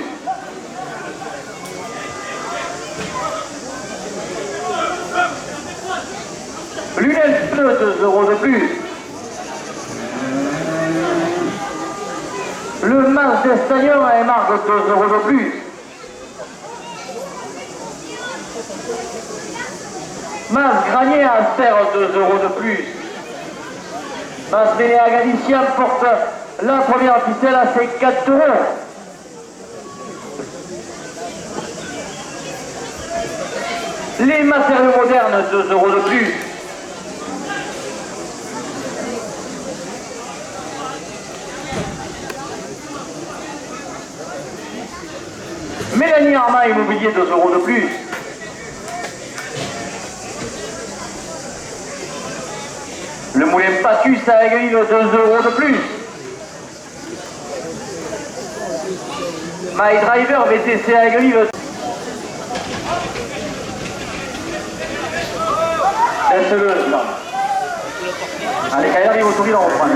Lunel Pneu, 2 € de plus. Le Mas d'Estagnon à Émargue, 2 € de plus. Mas Granier à Aster, 2 € de plus. Mas Bénéa Galicien porte la première ficelle à 54 €. Les matériaux modernes, 2 € de plus. Mélanie Arma Immobilier, 2 € de plus. Le moulin Pacus à Aigues-Vives, 2 € de plus. My Driver VTC à Aigues-Vives. Laisse-le, non. Allez, quand il arrive au sourire, on reprend.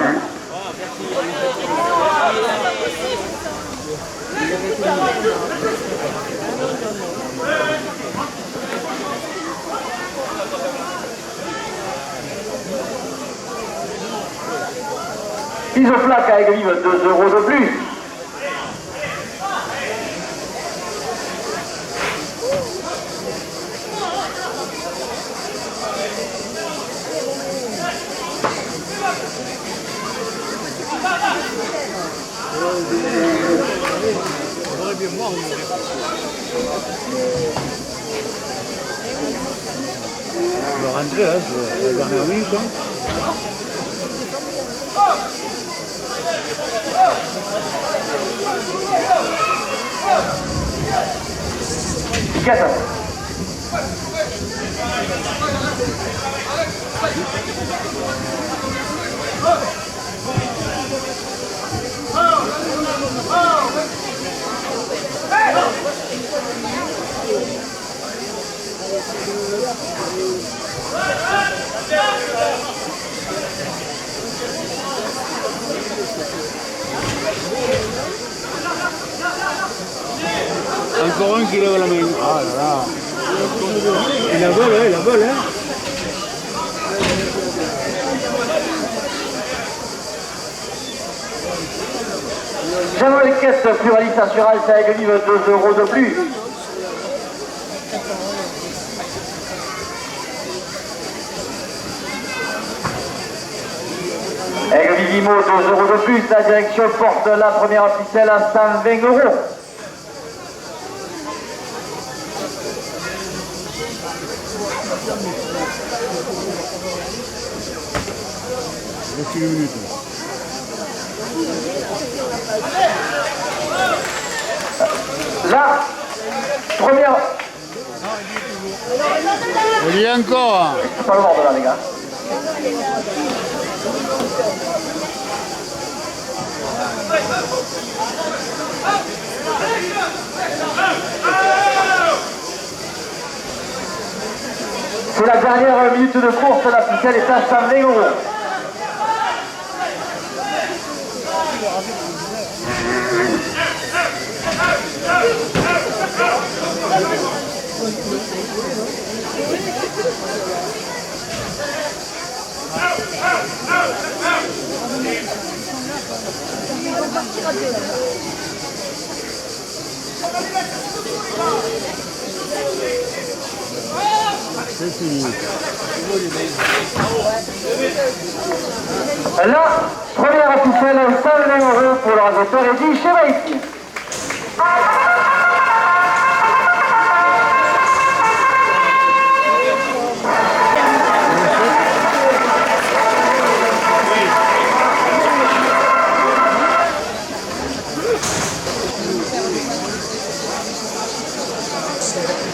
Isoflac à Aigues-Vives, 2 € de plus. On va rentrer là, c'est la dernière minute. Encore un qui lève la main. Ah là là. Il la vole, il la vole. Jean-Noël Caisse, Pluraliste Assurance à Aigues-Vives, 2 € de plus. Aigues-Vives 2 € de plus. La direction porte la première ficelle à 120 €. Reste une minute. La première... Il y a encore. C'est pas le bord de là, les gars. C'est la dernière minute de course, la ficelle est à 120 €. C'est fini. La première officielle, 120 € pour le rasoteur Eddy Chevaïti.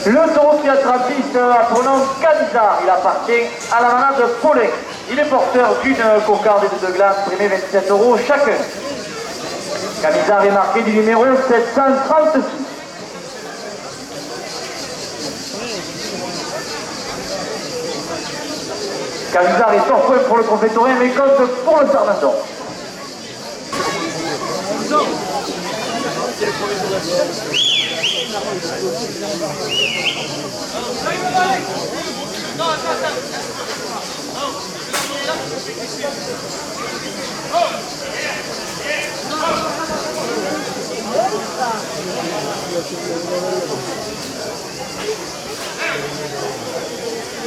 Le taureau qui attrape piste a pour nom Canizar. Il appartient à la manade de Paulin. Il est porteur d'une cocarde et de 2 glaces, primée 27 € chacun. Canizar est marqué du numéro 736. Canizar est hors point pour le trophée taurin, mais compte pour le Sarnadon.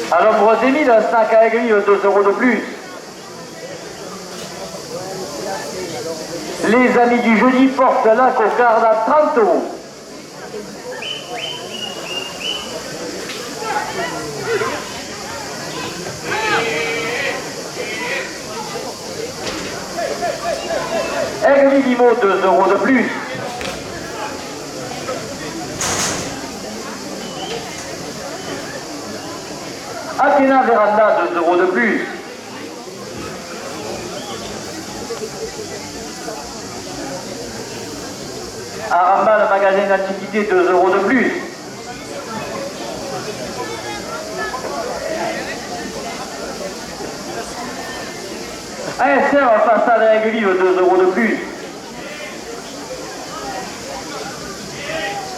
À l'ombre des 1000, 5 à aiguille, 2 € de plus. Les amis du jeudi portent la cocarde à 30 €. Aigle Limo, 2 € de plus. Athéna Véranda, 2 € de plus. Aramba, le magasin d'antiquité, 2 € de plus. ASR, façade à Aigle Vive, 2 € de plus.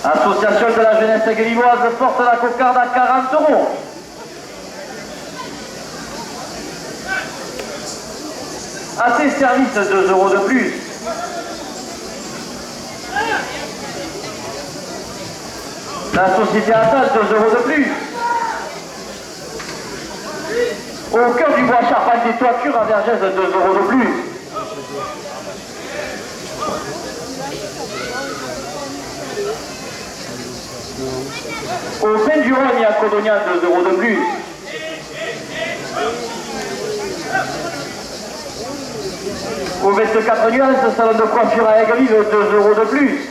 Association de la jeunesse aiguilloise porte la cocarde à 40 €. À ses services, 2 € de plus. La société Attal, 2 € de plus. Au cœur du bois charpentier toiture à Vergès, 2 € de plus. Au Pen du Rhône, à Codognan, 2 € de plus. Au 24 nuances, salon de coiffure à Aigues-Vives, 2 € de plus.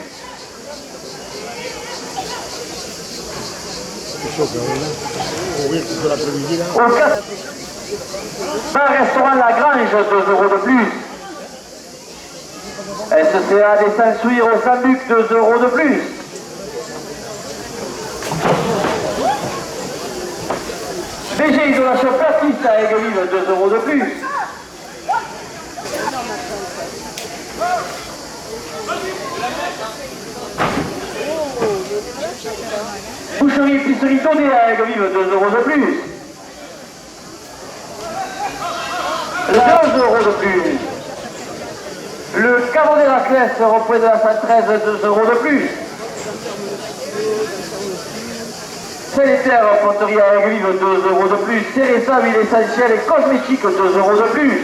Au 4, bar restaurant La Grange, 2 € de plus. SCA des Saint-Souire au Saint-Luc, 2 € de plus. BG Isolation Platiste à Aigues-Vives, 2 € de plus. Boucherie Épicerie Daudet à Aigues-Vives, 2 € de plus. 2 € de plus. Le caveau d'Héraclès, repris de la 113, 2 € de plus. Célitaire, poterie à Aigues-Vives, 2 € de plus. Céressa, huile essentielle et cosmétique, 2 € de plus.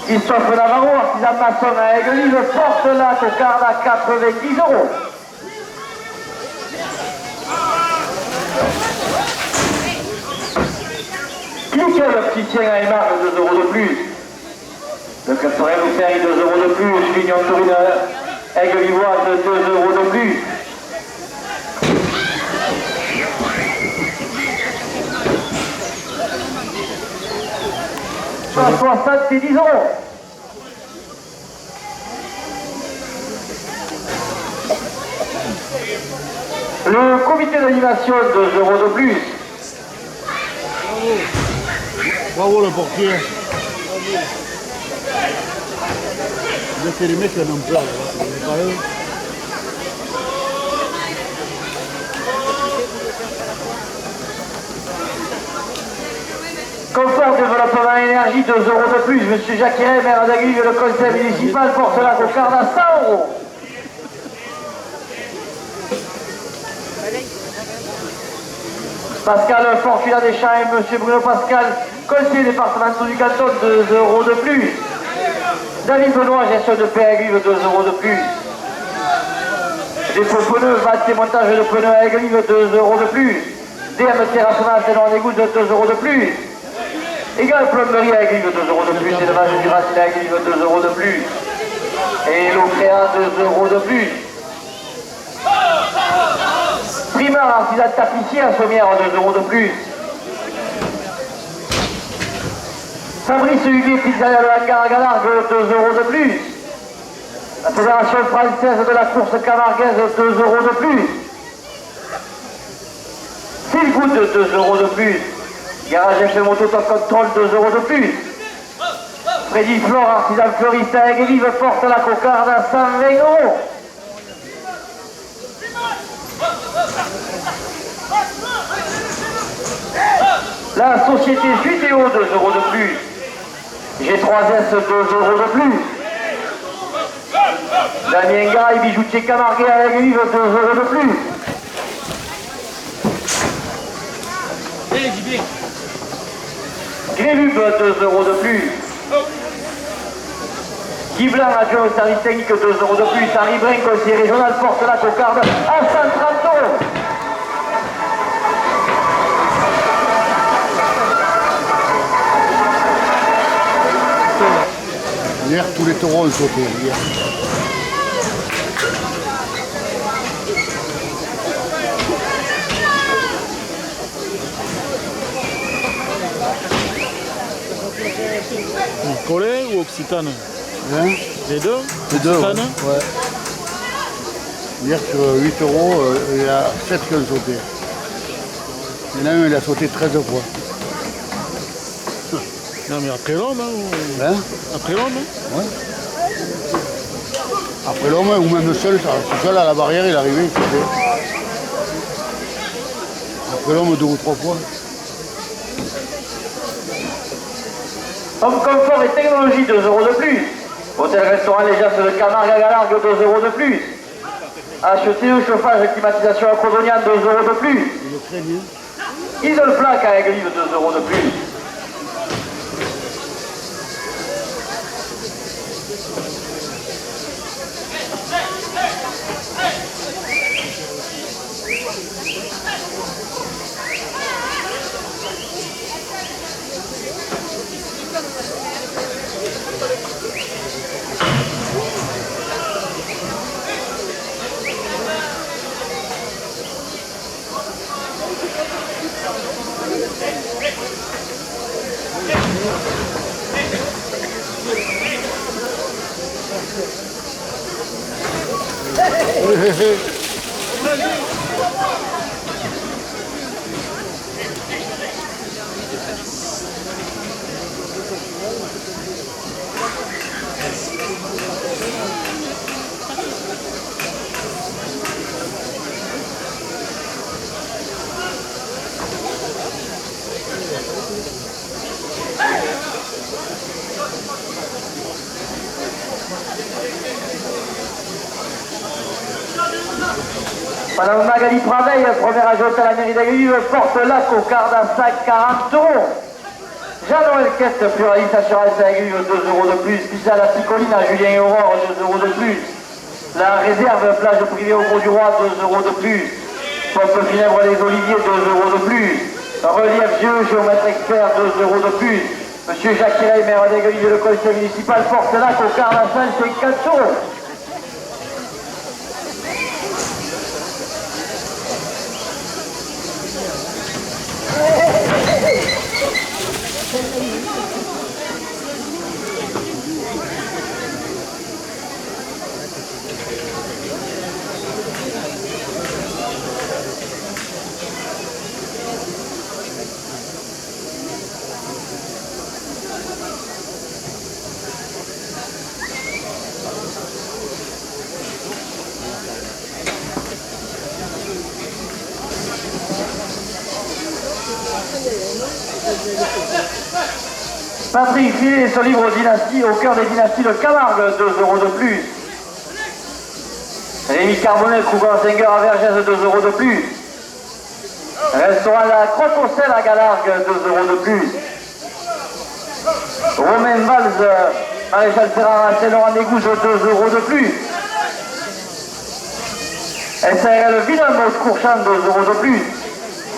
Christophe Navarro, artisan maçon à Aigues-Vives, porte la cocarde à 90 €. Nickel, opticien à Aymar, 2 € de plus. Le Captorel au Ferry, 2 € de plus. L'Union Taurine Aigues-Vivoise, 2 € de plus. À 70 €. Le comité d'animation, 2 € de plus. Bravo le portier. Laissez les mecs qui en ont peur. C'est pas eux. Confort développement énergie, 2 € de plus. Monsieur Jacques Héret, maire d'Aiguille, le conseil municipal porte la cocarde à 100 €. Pascal Fortuna des Champs et M. Bruno Pascal, conseiller départemental du canton, 2 euros de plus. David Benoît, gestion de paix à Aiguille, 2 euros de plus. Dépôt pneus, vente et montage de pneus à Aiguille, 2 euros de plus. DM terrassement, c'est d'égout, 2 euros de plus. Égal plomberie à Aiguille, 2 euros de plus. Élevage du racine à Aiguille, 2 euros de plus. Et l'Ocréa, 2 euros de plus. Primeur, artisan tapissier à Sommière, 2 euros de plus. Fabrice Huguet, pizzeria de la Gare à Galargue, 2 euros de plus. La Fédération française de la course camarguaise, 2 euros de plus. Feel Good, 2 euros de plus. Garage F Moto Top Control, 2 euros de plus. Freddy Flore, artisan fleuriste à Aigues-Vives, porte la cocarde à 120 euros. La société Judéo, 2 euros de plus. G3S, 2 euros de plus. Damien Gaille, bijoutier Camarguais à Aigues-Vives, 2 euros de plus. Grévube, 2 euros de plus. Guy Blanc, adjoint au service technique, 2 euros de plus. Henri Brin, conseiller régional, porte la cocarde à 130 euros. Hier, tous les taureaux ont sauté. Hier. Collet ou Occitane? Hein? Les deux? Les deux, Occitane? ouais. Hier, sur 8 euros, il y a 7 qui ont sauté. Il y en a un, il a sauté 13 fois. Non mais après l'homme, hein, Hein? après l'homme, hein. Ouais. Après l'homme, ou même seul, tout seul à la barrière, il est arrivé, il sautait. Après l'homme, 2 ou 3 fois. Homme confort et technologie, 2 euros de plus. Hôtel-restaurant Légias de Camargue à Galargue, 2 euros de plus. HTE, chauffage, climatisation à Codonian, 2 euros de plus. Il est très bien. Isole Plaque à Aigues-Vives, 2 euros de plus. Madame Magali Praveil, première adjointe à la mairie d'Aigues-Vives, porte la cocarde à 140 euros. Jean-Noël Quest, pluraliste assurance à Aigues-Vives, 2 euros de plus. Pizza à la Picoline à Julien Aurore, 2 euros de plus. La réserve, plage privée au Gros du Roi, 2 euros de plus. Pompe funèbre les Oliviers, 2 euros de plus. Relief Vieux, géomètre expert, 2 euros de plus. Monsieur Jacques Hiray, maire d'Aigues-Vives, le conseil municipal, porte la cocarde à 150 euros. Patrick Filet, son livre Dynastie, au cœur des dynasties de Camargue, 2 euros de plus. Rémi Carbonel, Cougar Singer à Vergès, 2 euros de plus. Restaurant La Crotte au sel à Galargue, 2 euros de plus. Romain Valls, Maréchal Ferrand à Saint-Laurent-des-Gousses, 2 euros de plus. SARL Villeneuve Courchamp, 2 euros de plus.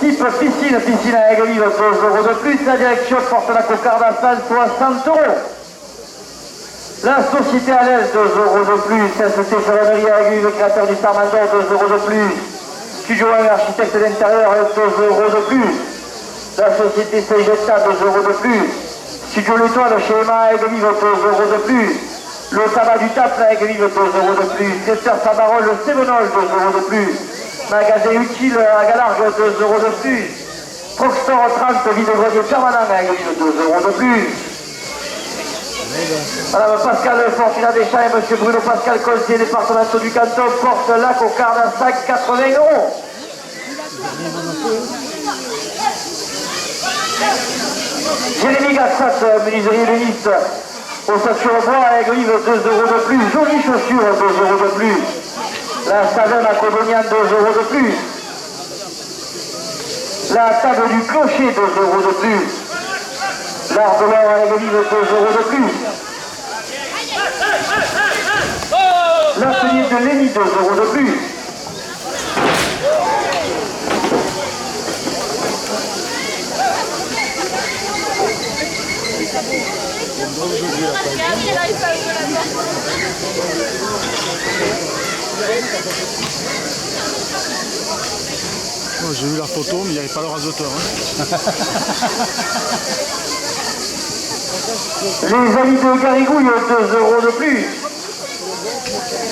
Type piscine à Aigues-Vives, 2 euros de plus. La direction porte la cocarde à salle, 60 euros. La société à l'aise, 2 euros de plus. ST Chalonnerie à Aigues-Vives, créateur du Sarmandor, 2 euros de plus. Studio 1, architecte d'intérieur, 2 euros de plus. La société Cégetta, 2 euros de plus. Studio L'Étoile, chez Emma à Aigues-Vives, 2 euros de plus. Le tabac du Taple à Aigues-Vives, 2 euros de plus. Secteur Sabarol, le Sévenol, 2 euros de plus. Magasin utile à Galargue, 2 euros de plus. Proxtor 30, vide-grenier permanent à Aigues-Vives, 2 euros de plus. Madame Pascal Fortuna Deschamps et Monsieur Bruno Pascal, conseiller départemental du canton, porte la cocarde à 180 euros. Jérémy Gassat, menuiserie Léniste, ossature bois à Aigues-Vives, 2 euros de plus. Jolies chaussures, 2 euros de plus. La savane à Codonian, 2 euros de plus. La table du clocher, 2 euros de plus. L'art de l'or à Aigues-Vives, 2 euros de plus. L'atelier de Lénie, 2 euros de plus. Oh, j'ai vu la photo, mais il n'y avait pas le rasoteur. Hein. Les amis de Garigouille, 2 euros de plus.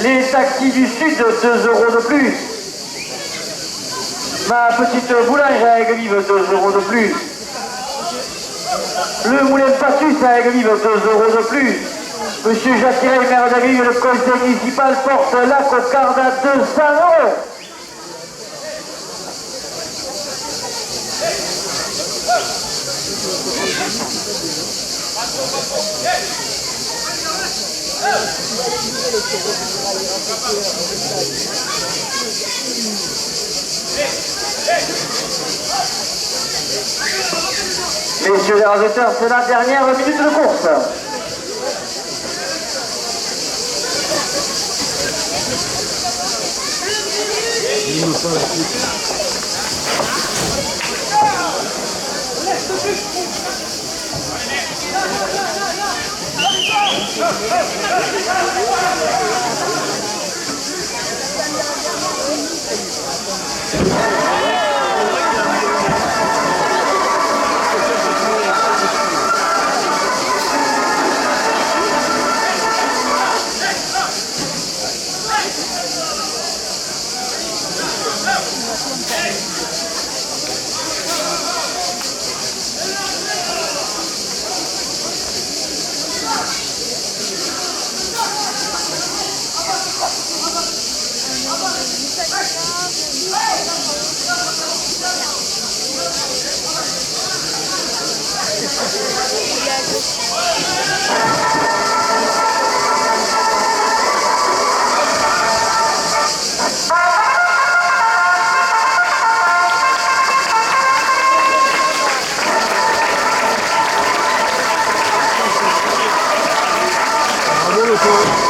Les taxis du Sud, 2 euros de plus. Ma petite boulangerie à Aigues-Vives, 2 euros de plus. Le moulin Passus à Aigues-Vives, 2 euros de plus. Monsieur Jacques Thierry, maire d'Aigues-Vives, le conseil municipal porte la cocarde à 200 euros. Messieurs les raseteurs, c'est la dernière minute de course. Bravo le